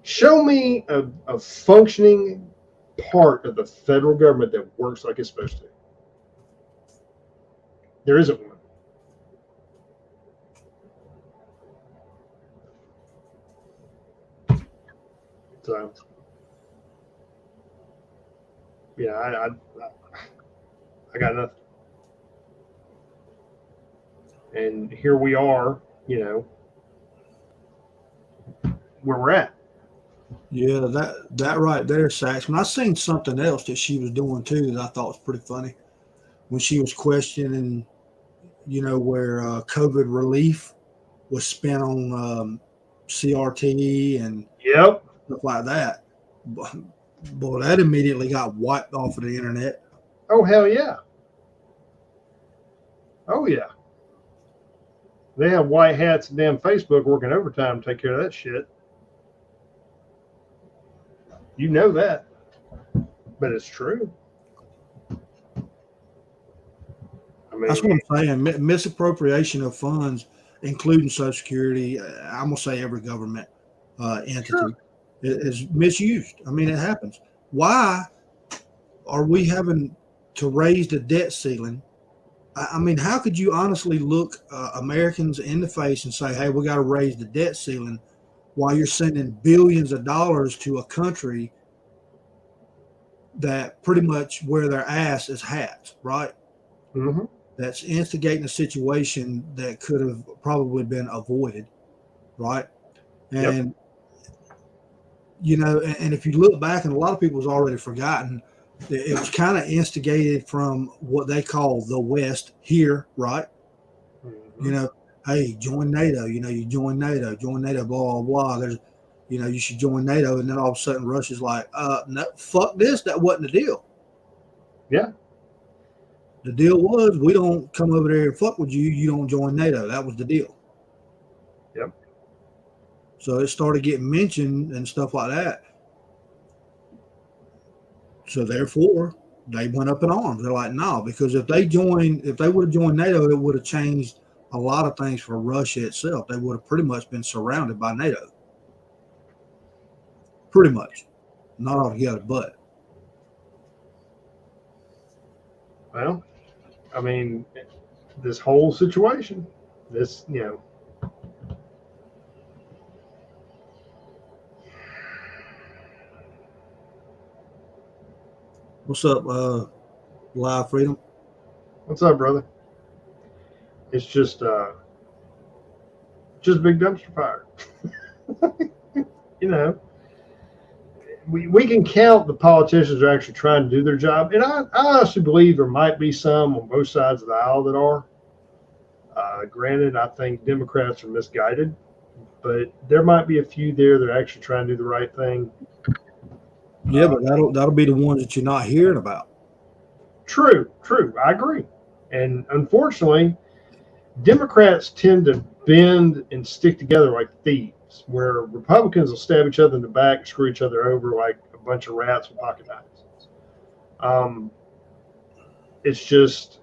Show me a functioning part of the federal government that works like it's supposed to. There isn't one. So, yeah, I got nothing. And here we are, you know, where we're at. Yeah, that right there, Saxon. I seen something else that she was doing too that I thought was pretty funny. When she was questioning, you know, where COVID relief was spent on CRT and Yep. stuff like that. Boy, that immediately got wiped off of the internet. Oh, hell yeah. Oh, yeah. They have white hats and damn Facebook working overtime to take care of that shit. You know that. But it's true. I mean, that's what I'm saying. Misappropriation of funds. including Social Security, I'm gonna say every government entity Sure. is misused. I mean, it happens. Why are we having to raise the debt ceiling? I mean, how could you honestly look Americans in the face and say, "Hey, we got to raise the debt ceiling," while you're sending billions of dollars to a country that pretty much where their ass is hats, right? Mm-hmm. That's instigating a situation that could have probably been avoided, right? Yep. And and if you look back, and a lot of people's already forgotten, it was kind of instigated from what they call the West here, right? Mm-hmm. Hey, join NATO. You join NATO, blah blah blah. There's, you should join NATO, and then all of a sudden Russia's like, no, fuck this. That wasn't the deal. Yeah. The deal was we don't come over there and fuck with you. You don't join NATO. That was the deal. Yep. So it started getting mentioned and stuff like that. So therefore, they went up in arms. They're like, no, because if they would have joined NATO, it would have changed a lot of things for Russia itself. They would have pretty much been surrounded by NATO. Pretty much. Not altogether, but. Well, I mean, this whole situation, What's up, Live Freedom? What's up, brother? It's just big dumpster fire. We can count the politicians who are actually trying to do their job, and I honestly believe there might be some on both sides of the aisle that are. Granted, I think Democrats are misguided, but there might be a few there that are actually trying to do the right thing. Yeah, but that'll be the ones that you're not hearing about. True. I agree. And unfortunately, Democrats tend to bend and stick together like thieves, where Republicans will stab each other in the back and screw each other over like a bunch of rats with pocket knives. It's just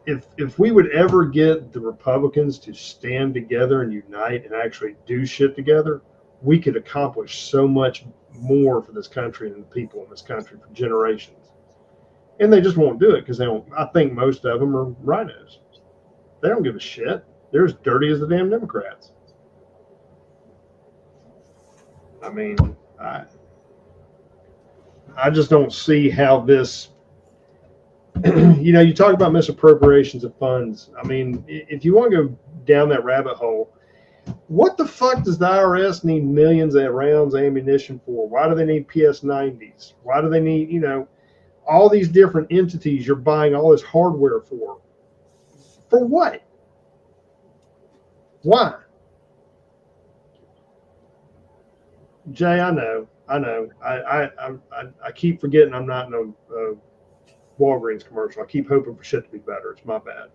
if we would ever get the Republicans to stand together and unite and actually do shit together, we could accomplish so much more for this country and the people in this country for generations. And they just won't do it because they don't. I think most of them are rhinos. They don't give a shit. They're as dirty as the damn Democrats. I mean, I just don't see how this. You talk about misappropriations of funds. I mean, if you want to go down that rabbit hole, what the fuck does the IRS need millions of rounds of ammunition for? Why do they need PS90s? Why do they need, all these different entities you're buying all this hardware for? For what? Why? Jay, I know. I keep forgetting I'm not in a Walgreens commercial. I keep hoping for shit to be better. It's my bad.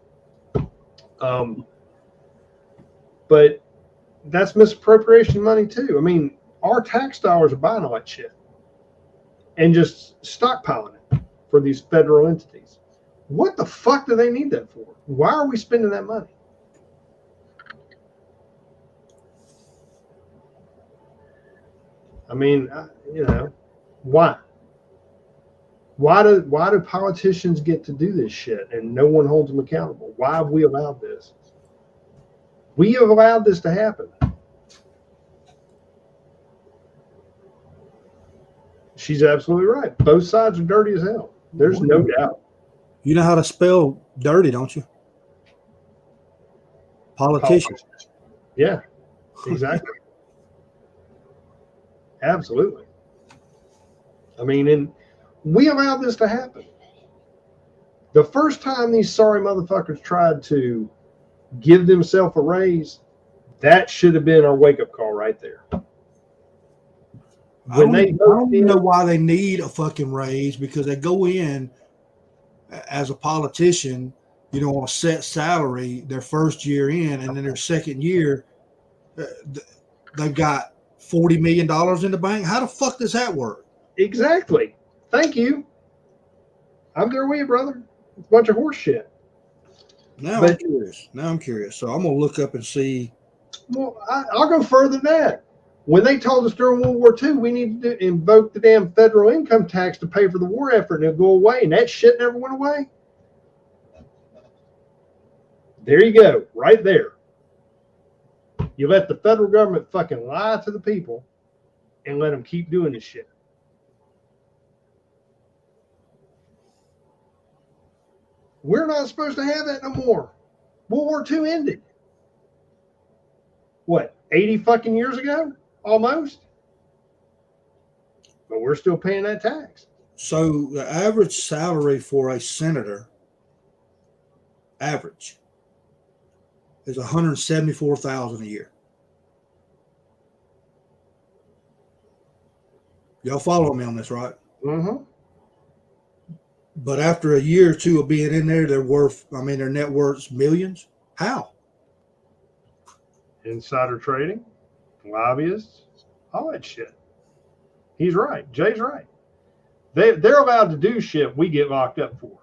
But that's misappropriation money too. I mean, our tax dollars are buying all that shit and just stockpiling it for these federal entities. What the fuck do they need that for? Why are we spending that money? I mean, why? Why do politicians get to do this shit and no one holds them accountable? Why have we allowed this? We have allowed this to happen. She's absolutely right. Both sides are dirty as hell. There's no doubt. You know how to spell dirty, don't you? Politicians. Yeah, exactly. Absolutely. I mean, and we allowed this to happen. The first time these sorry motherfuckers tried to give themselves a raise, that should have been our wake-up call right there. I don't even know why they need a fucking raise, because they go in as a politician, on a set salary their first year in, and then their second year, they've got $40 million in the bank. How the fuck does that work? Exactly. Thank you. I'm there with you, brother. It's a bunch of horse shit. Now But- I'm curious. Now I'm curious. So I'm gonna look up and see. Well, I'll go further than that. When they told us during World War II we need to invoke the damn federal income tax to pay for the war effort and it'll go away, and that shit never went away. There you go, right there. You let the federal government fucking lie to the people and let them keep doing this shit. We're not supposed to have that no more. World War II ended. What, 80 fucking years ago? Almost. But we're still paying that tax. So the average salary for a senator, average, is $174,000 a year. Y'all follow me on this, right? Mm-hmm. But after a year or two of being in there, their net worth's millions. How? Insider trading, lobbyists, all that shit. He's right. Jay's right. They're allowed to do shit we get locked up for.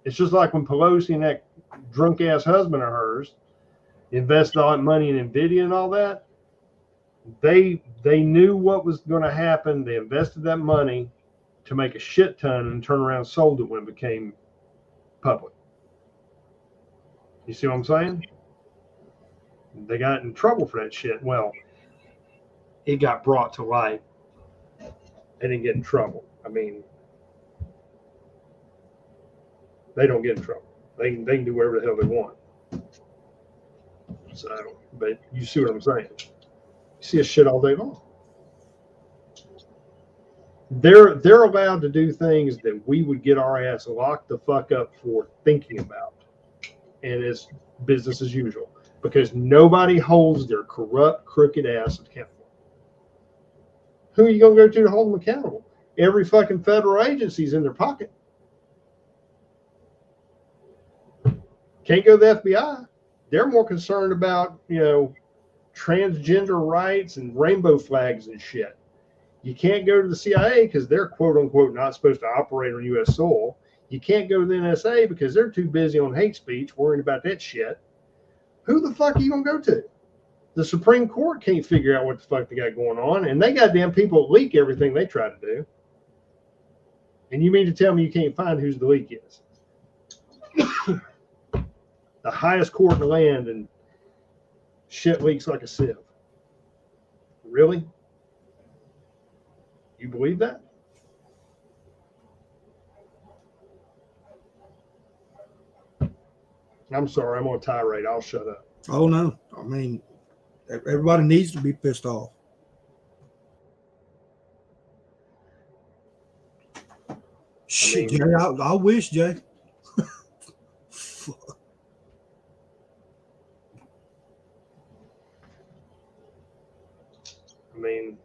It's just like when Pelosi and that drunk ass husband of hers invested all that money in NVIDIA and all that. They knew what was going to happen. They invested that money to make a shit ton and turn around and sold it when it became public. You see what I'm saying? They got in trouble for that shit. Well, it got brought to light. They didn't get in trouble. I mean, they don't get in trouble. They can do whatever the hell they want. So, but you see what I'm saying? You see a shit all day long. They're allowed to do things that we would get our ass locked the fuck up for thinking about, and it's business as usual because nobody holds their corrupt, crooked ass accountable. Who are you gonna go to hold them accountable? Every fucking federal agency's in their pocket. Can't go to the FBI. They're more concerned about, transgender rights and rainbow flags and shit. You can't go to the CIA because they're quote unquote not supposed to operate on U.S. soil. You can't go to the NSA because they're too busy on hate speech worrying about that shit. Who the fuck are you gonna go to? The Supreme Court can't figure out what the fuck they got going on, and they goddamn people leak everything they try to do. And you mean to tell me you can't find who's the leak is? The highest court in the land, and shit leaks like a sieve. Really? You believe that? I'm sorry, I'm on a tirade. I'll shut up. Oh no! I mean, everybody needs to be pissed off. Shit, Jay, I wish, Jay. I mean,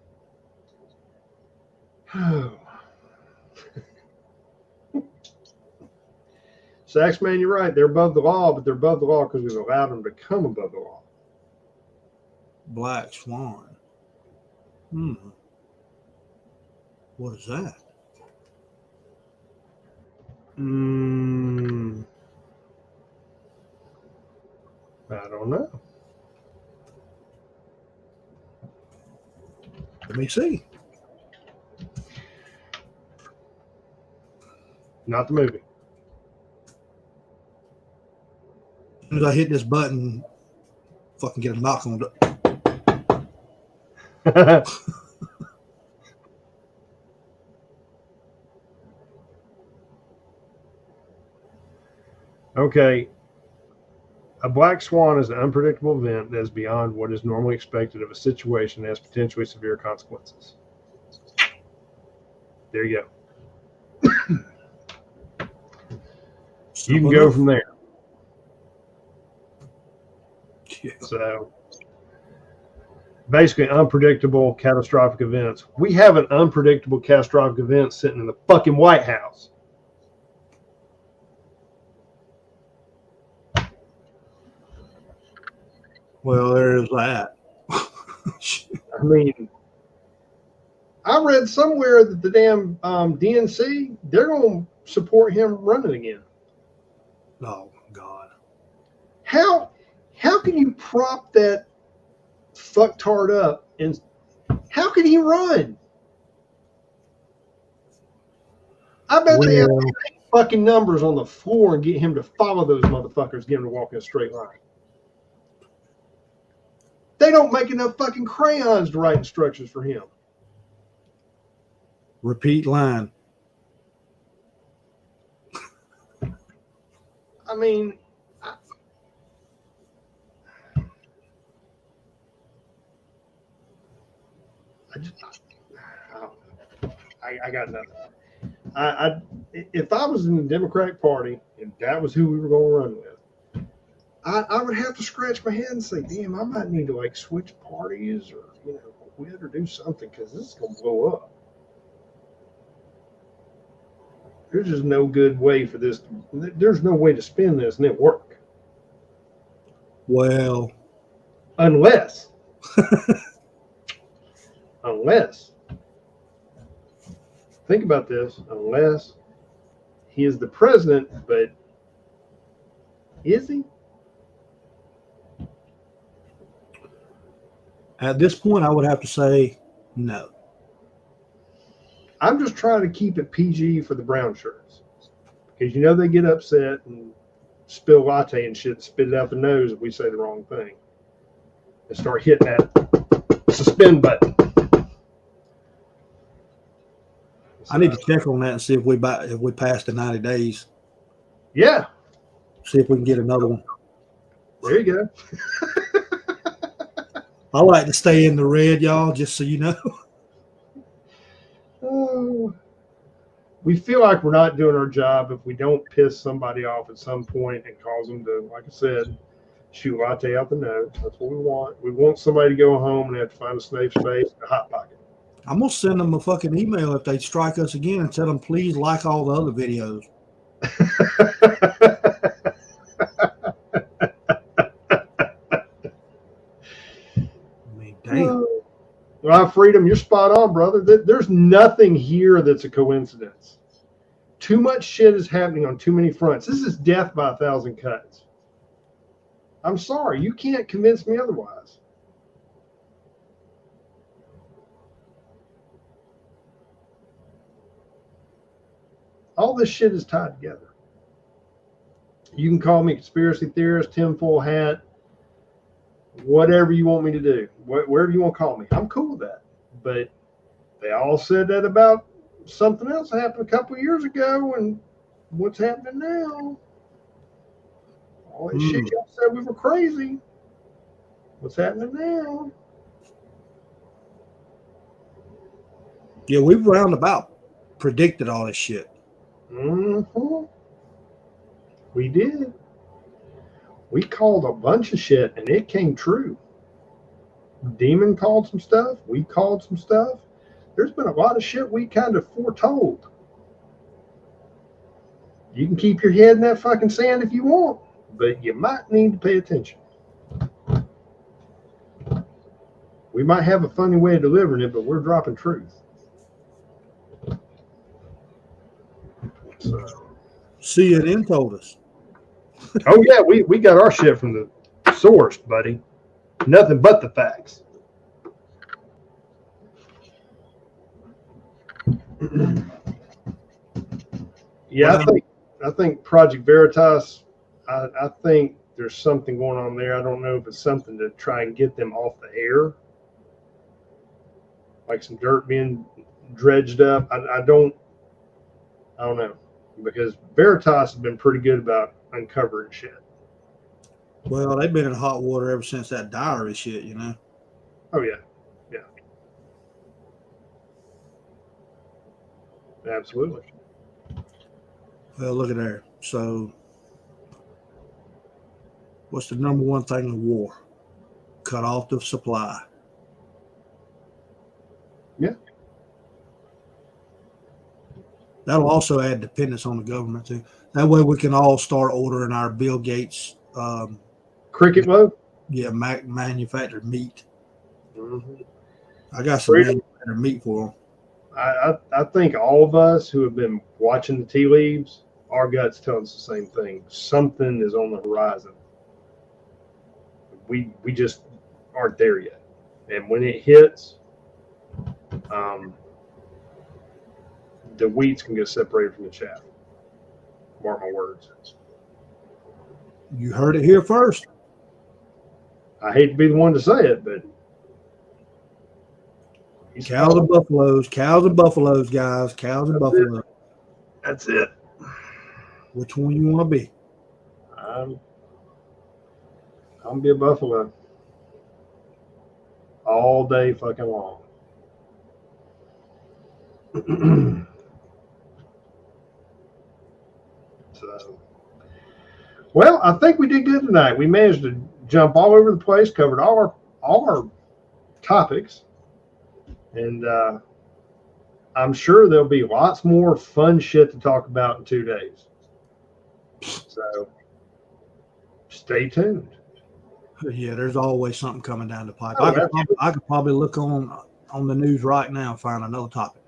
Saxman, you're right. They're above the law, but they're above the law because we've allowed them to come above the law. Black Swan. What is that? I don't know. Let me see. Not the movie. As soon as I hit this button, fucking get a knock on it. Okay. A black swan is an unpredictable event that is beyond what is normally expected of a situation that has potentially severe consequences. There you go. You can go from there. Yeah. So basically unpredictable catastrophic events. We have an unpredictable catastrophic event sitting in the fucking White House. Well, there is that. I mean, I read somewhere that the damn DNC, they're going to support him running again. Oh God. How can you prop that fucktard up and how can he run? I bet they have Well, fucking numbers on the floor and get him to follow those motherfuckers, get him to walk in a straight line. They don't make enough fucking crayons to write instructions for him. repeat line. I mean, I got nothing. If I was in the Democratic Party and that was who we were going to run with, I would have to scratch my head and say, damn, I might need to like switch parties or quit or do something because this is going to blow up. There's just no good way for this. There's no way to spin this and it work. Well, unless think about this, unless he is the president, but is he? At this point, I would have to say no. I'm just trying to keep it PG for the brown shirts because they get upset and spill latte and shit, spit it out the nose if we say the wrong thing, and start hitting that suspend button. I need to check on that and see if we pass the 90 days. Yeah. See if we can get another one. There you go. I like to stay in the red, y'all, just so you know. Oh, we feel like we're not doing our job if we don't piss somebody off at some point and cause them to, like I said, shoot latte out the nose. That's what we want. We want somebody to go home and have to find a safe space and a hot pocket. I'm going to send them a fucking email if they strike us again and tell them, please like all the other videos. I mean, damn. Well, Freedom, you're spot on, brother. There's nothing here that's a coincidence. Too much shit is happening on too many fronts. This is death by 1,000 cuts. I'm sorry. You can't convince me otherwise. All this shit is tied together. You can call me conspiracy theorist, tinfoil hat, whatever you want me to do, wherever you want to call me. I'm cool with that. But they all said that about something else that happened a couple of years ago, and what's happening now? All that shit y'all said we were crazy. What's happening now? Yeah, we've roundabout predicted all this shit. Mm-hmm. We did. We called a bunch of shit, and it came true. Demon called some stuff. We called some stuff. There's been a lot of shit we kind of foretold. You can keep your head in that fucking sand if you want, but you might need to pay attention. We might have a funny way of delivering it, but we're dropping truth. So. CNN told us. Oh, yeah, we got our shit from the source, buddy. Nothing but the facts. Yeah, I think Project Veritas, I think there's something going on there. I don't know if it's something to try and get them off the air. Like some dirt being dredged up. I don't know. Because Veritas has been pretty good about uncovering shit. Well, they've been in hot water ever since that diary shit, Oh, yeah. Yeah. Absolutely. Well, look at there. So, what's the number one thing in war? Cut off the supply. Yeah. That'll also add dependence on the government, too. That way we can all start ordering our Bill Gates cricket mode? Yeah, manufactured meat. Mm-hmm. I got some manufactured meat for them. I think all of us who have been watching the tea leaves our gut's telling us the same thing. Something is on the horizon. We just aren't there yet. And when it hits, the wheat's can get separated from the chaff. Mark my words. You heard it here first. I hate to be the one to say it, but cows and buffaloes, guys, cows and buffaloes. That's it. Which one you want to be? I'm gonna be a buffalo all day fucking long. So, well, I think we did good tonight. We managed to jump all over the place, covered all our topics, and I'm sure there'll be lots more fun shit to talk about in 2 days. So stay tuned. Yeah, there's always something coming down the pipe. Oh, I could probably look on the news right now and find another topic.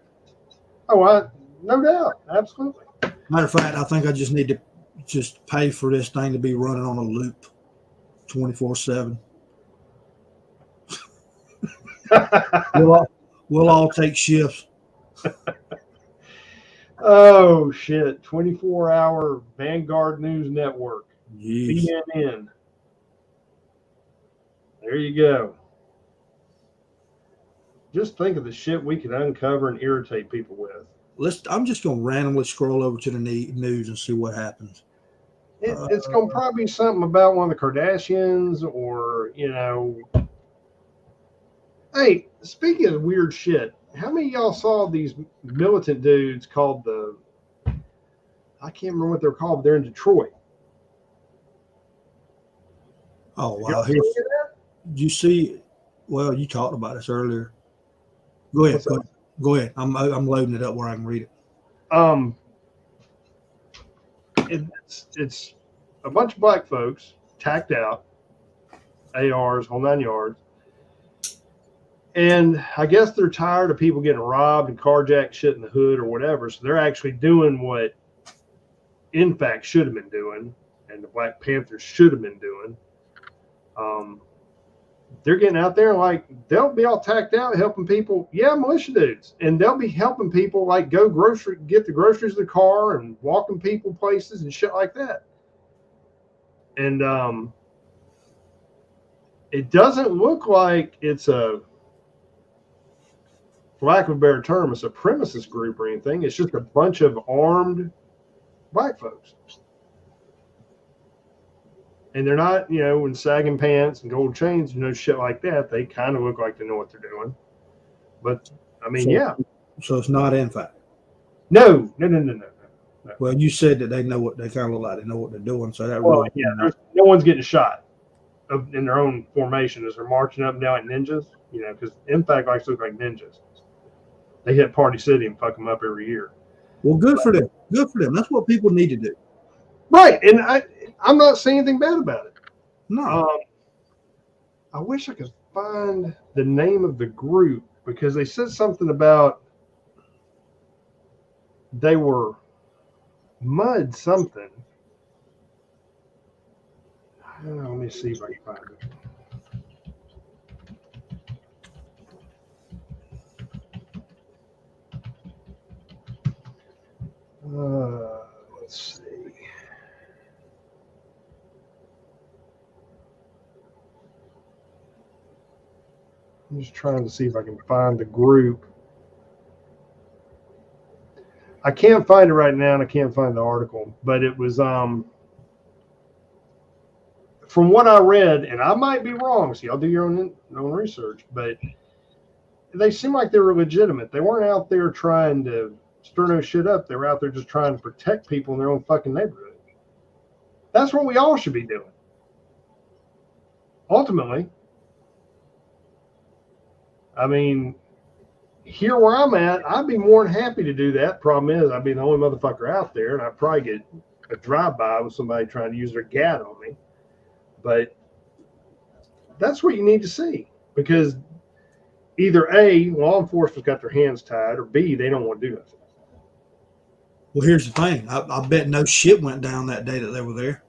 Oh, no doubt, absolutely. Matter of fact, I think I just need to just pay for this thing to be running on a loop 24/7. We'll all take shifts. Oh shit! 24-hour Vanguard News Network, Jeez. CNN. There you go. Just think of the shit we could uncover and irritate people with. I'm just going to randomly scroll over to the news and see what happens. It's going to probably be something about one of the Kardashians or, Hey, speaking of weird shit, how many of y'all saw these militant dudes called I can't remember what they're called, but they're in Detroit. Oh, wow. Did you see? Well, you talked about this earlier. Go ahead. Go ahead. I'm loading it up where I can read it. It's a bunch of black folks tacked out, ARs, whole 9 yards. And I guess they're tired of people getting robbed and carjacked shit in the hood or whatever. So they're actually doing what, in fact, should have been doing, and the Black Panthers should have been doing. They're getting out there and they'll be all tacked out helping people. Yeah, militia dudes. And they'll be helping people get the groceries in the car and walking people places and shit like that. And it doesn't look like it's for lack of a better term, a supremacist group or anything. It's just a bunch of armed black folks. And they're not, in sagging pants and gold chains, shit like that. They kind of look like they know what they're doing. But, yeah. So it's not in fact. No. Well, you said that they know what they kind of look like. They know what they're doing. So that really, no one's getting shot in their own formation as they're marching up and down like ninjas. Because in fact, likes to look like ninjas. They hit Party City and fuck them up every year. Well, good for them. Good for them. That's what people need to do. Right, and I'm not saying anything bad about it. No. I wish I could find the name of the group because they said something about they were mud something. Let me see if I can find it. Let's see. I'm just trying to see if I can find the group. I can't find it right now, and I can't find the article, but it was from what I read, and I might be wrong, so y'all do your own research, but they seem like they were legitimate. They weren't out there trying to stir no shit up. They were out there just trying to protect people in their own fucking neighborhood. That's what we all should be doing. Ultimately, here where I'm at, I'd be more than happy to do that. Problem is, I'd be the only motherfucker out there, and I'd probably get a drive-by with somebody trying to use their gat on me. But that's what you need to see, because either A, law enforcement's got their hands tied, or B, they don't want to do nothing. Well, here's the thing. I bet no shit went down that day that they were there.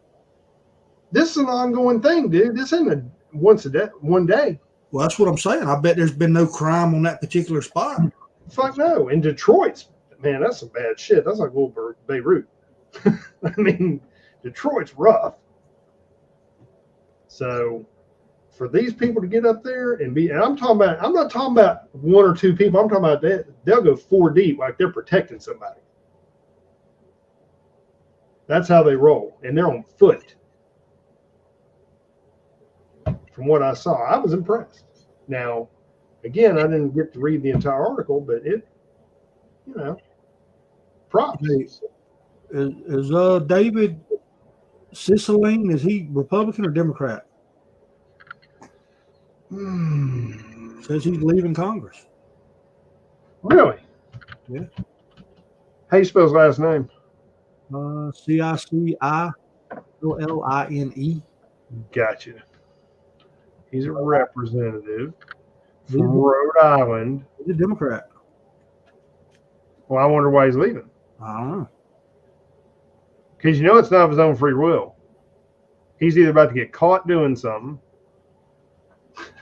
This is an ongoing thing, dude. This ain't a one day. Well, that's what I'm saying. I bet there's been no crime on that particular spot. Fuck no. In Detroit's, man, that's some bad shit. That's like old Beirut. I mean, Detroit's rough. So for these people to get up there and I'm not talking about one or two people. I'm talking about they'll go 4 deep like they're protecting somebody. That's how they roll. And they're on foot. From what I saw, I was impressed. Now, again, I didn't get to read the entire article, but props. Is David Cicilline, is he Republican or Democrat? Says he's leaving Congress. Really? Yeah. How you spell his last name? Cicilline. Gotcha. He's a representative from Rhode Island. He's a Democrat. Well, I wonder why he's leaving. I don't know. Because it's not of his own free will. He's either about to get caught doing something.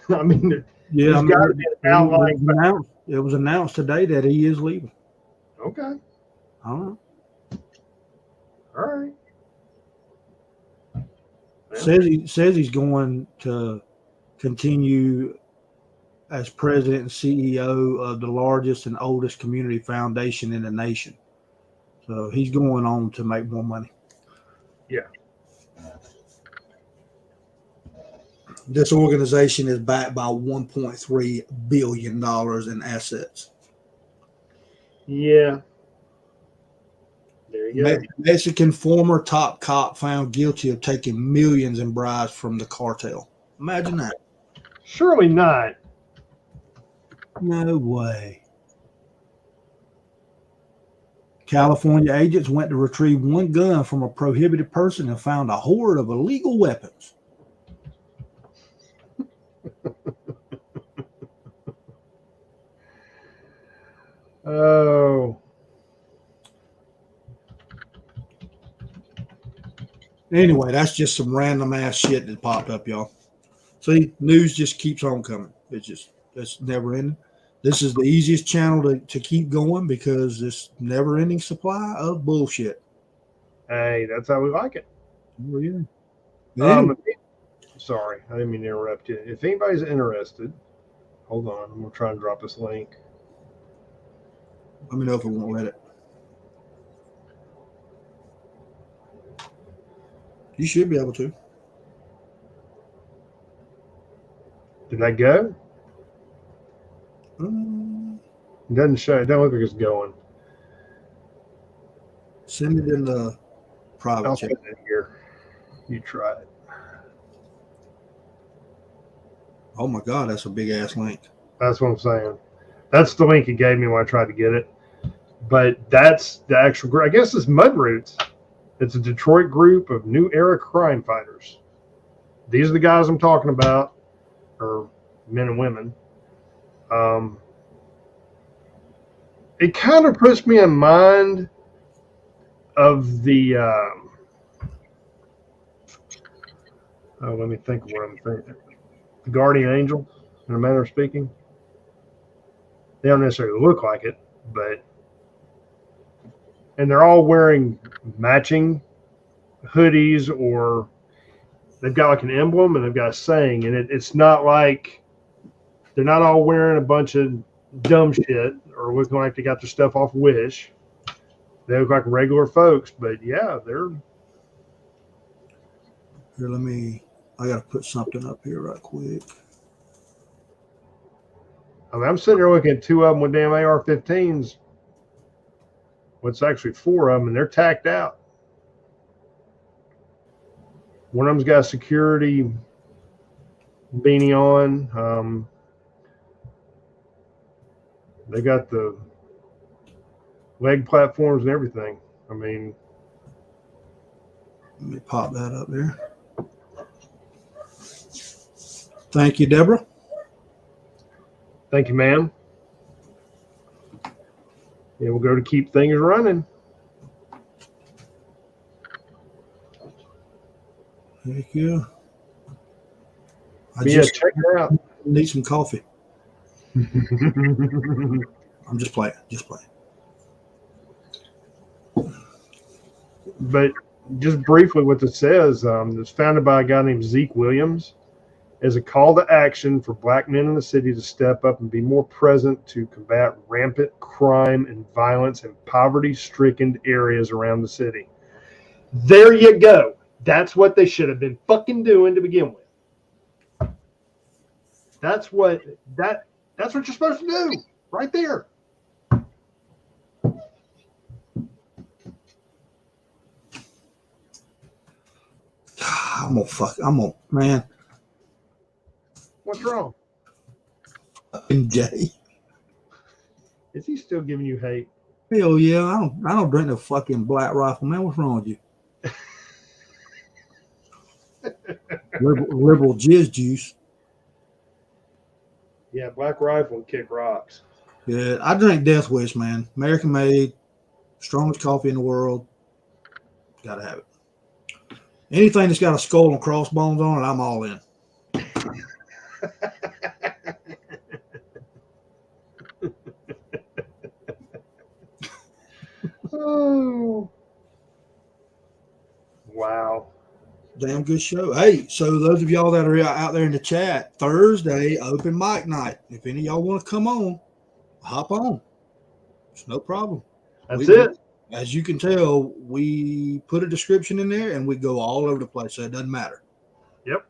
I mean, yeah, there's got to be an outline. It was announced today that he is leaving. Okay. I don't know. All right. Says he's going to continue as president and CEO of the largest and oldest community foundation in the nation. So he's going on to make more money. Yeah. This organization is backed by $1.3 billion in assets. Yeah. There you go. Mexican former top cop found guilty of taking millions in bribes from the cartel. Imagine that. Surely not. No way. California agents went to retrieve one gun from a prohibited person and found a horde of illegal weapons. Oh. Anyway, that's just some random ass shit that popped up, y'all. See, news just keeps on coming. It's never ending. This is the easiest channel to keep going because this never ending supply of bullshit. Hey, that's how we like it. Oh, yeah. Sorry, I didn't mean to interrupt you. If anybody's interested, hold on. I'm going to try and drop this link. Let me know if it won't let it. You should be able to. Did that go? It doesn't show. It doesn't look like it's going. Send it in the private I'll chat. send it here. You try it. Oh my God, that's a big ass link. That's what I'm saying. That's the link he gave me when I tried to get it. But that's the actual group. I guess it's Mud Roots. It's a Detroit group of new era crime fighters. These are the guys I'm talking about, or men and women. It kind of puts me in mind of the let me think of what I'm thinking. The Guardian Angel, in a manner of speaking. They don't necessarily look like it, and they're all wearing matching hoodies, or they've got like an emblem and they've got a saying, and it's not like they're not all wearing a bunch of dumb shit or looking like they got their stuff off Wish. They look like regular folks, but yeah, they're. Here, I got to put something up here right quick. I mean, I'm sitting there looking at two of them with damn AR-15s. Well, it's actually four of them, and they're tacked out. One of them's got a security beanie on. They got the leg platforms and everything. I mean, let me pop that up there. Thank you, Deborah. Thank you, ma'am. Yeah, we'll go to keep things running. Heck yeah. I But yeah, just check it out. need some coffee. I'm just playing. Just playing. But just briefly, what this says, it's founded by a guy named Zeke Williams as a call to action for Black men in the city to step up and be more present to combat rampant crime and violence in poverty-stricken areas around the city. There you go. That's what they should have been fucking doing to begin with. That's what you're supposed to do right there. Man. What's wrong? Jay. Is he still giving you hate? Hell yeah. I don't drink no fucking Black Rifle, man. What's wrong with you? liberal jizz juice. Yeah, Black Rifle and kick rocks. Yeah, I drink Death Wish, man. American made, strongest coffee in the world. Gotta have it. Anything that's got a skull and crossbones on it, I'm all in. Oh, wow. Damn good show. Hey, so those of y'all that are out there in the chat, Thursday, open mic night. If any of y'all want to come on, hop on. It's no problem. That's it. As you can tell, we put a description in there and we go all over the place, so it doesn't matter. Yep.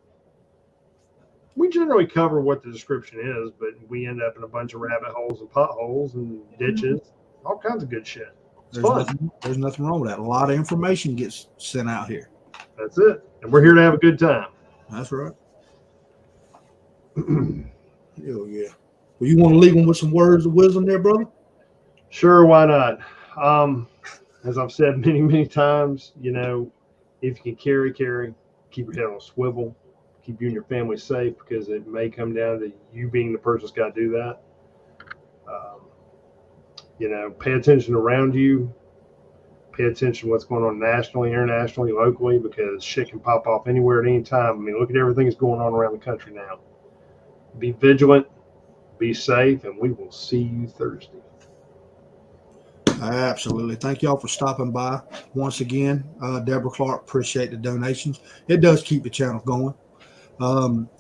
We generally cover what the description is, but we end up in a bunch of rabbit holes and potholes and ditches, all kinds of good shit. It's fun. There's nothing wrong with that. A lot of information gets sent out here. That's it. And we're here to have a good time. That's right. Hell yeah. Well, you want to leave them with some words of wisdom there, brother? Sure, why not? As I've said many, many times, you know, if you can carry, keep your head on a swivel, keep you and your family safe, because it may come down to you being the person that's got to do that. You know, pay attention around you. Pay attention to what's going on nationally, internationally, locally, because shit can pop off anywhere at any time. I mean, look at everything that's going on around the country now. Be vigilant, be safe, and we will see you Thursday. Absolutely. Thank y'all for stopping by once again. Deborah Clark, appreciate the donations. It does keep the channel going.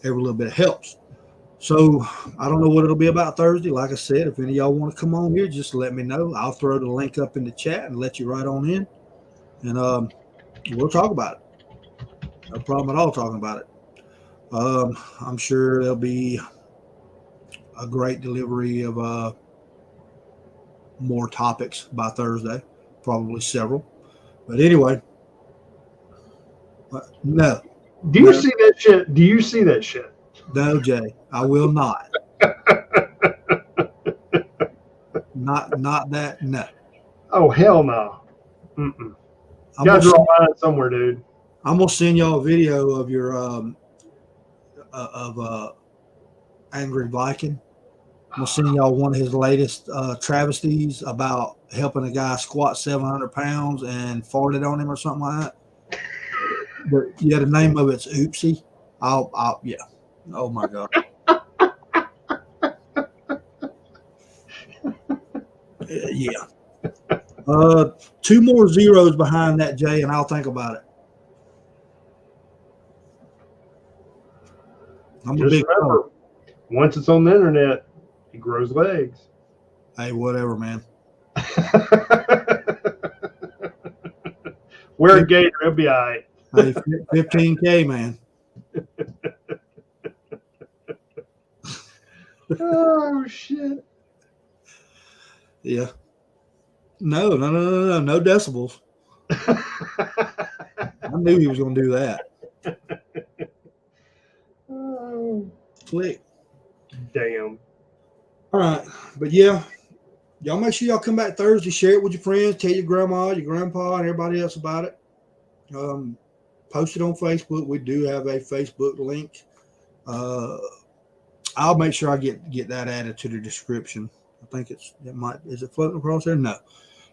Every little bit helps. So I don't know what it'll be about Thursday. Like I said, if any of y'all want to come on here, just let me know. I'll throw the link up in the chat and let you right on in. And we'll talk about it. No problem at all talking about it. I'm sure there'll be a great delivery of more topics by Thursday, probably several. But anyway, no. Do you see that shit? Do you see that shit? No, Jay, I will not. Not that. No. Oh, hell no. Mm-mm. You gotta draw a line somewhere, dude. I'm gonna send y'all a video of your Angry Viking. I'm gonna send y'all one of his latest travesties about helping a guy squat 700 pounds and farted on him or something like that. But yeah, the name of it's Oopsie. Yeah. Oh my God. Yeah. 2 more zeros behind that, Jay, and I'll think about it. Just remember, once it's on the internet, he grows legs. Hey, whatever, man. Wear a gator, it'll be all right. Hey, 15K, man. Oh shit. Yeah. No decibels. I knew he was gonna do that. Oh, Click. damn. All right. But yeah, y'all make sure y'all come back Thursday, share it with your friends, tell your grandma, your grandpa, and everybody else about it. Post it on Facebook. We do have a Facebook link. I'll make sure I get that added to the description. I think is it floating across there? No.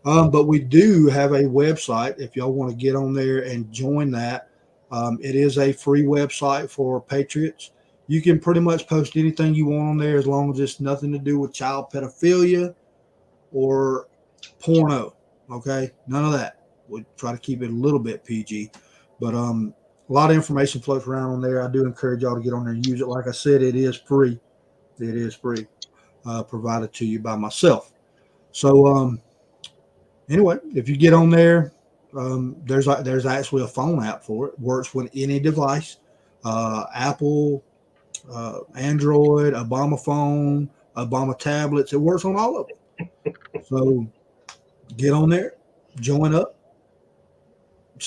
But we do have a website. If y'all want to get on there and join that, It is a free website for Patriots. You can pretty much post anything you want on there as long as it's nothing to do with child pedophilia or porno. Okay, none of that. We try to keep it a little bit PG, but a lot of information floats around on there. I do encourage y'all to get on there and use it. Like I said, it is free. It is free, provided to you by myself. So anyway, if you get on there, there's actually a phone app for it. Works with any device, Apple, Android, Obama phone, Obama tablets. It works on all of them. So get on there, join up,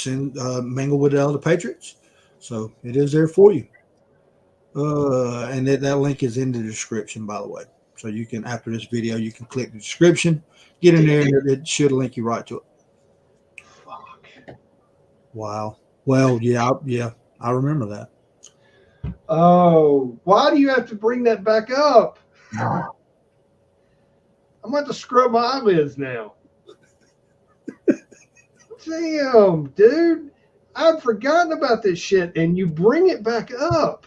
mingle with the other Patriots. So it is there for you. And that link is in the description, by the way. So you can, after this video, you can click the description, get in there, and it should link you right to it. Fuck. Wow. Well, yeah, I remember that. Oh, why do you have to bring that back up? I'm about to scrub my eyelids now. Damn, dude. I'd forgotten about this shit, and you bring it back up.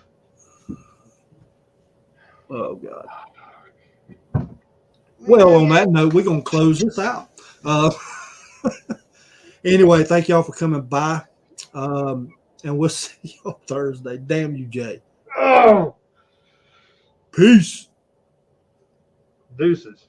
Oh, God. Well, on that note, we're going to close this out. Anyway, thank y'all for coming by. And we'll see you on Thursday. Damn you, Jay. Oh. Peace. Deuces.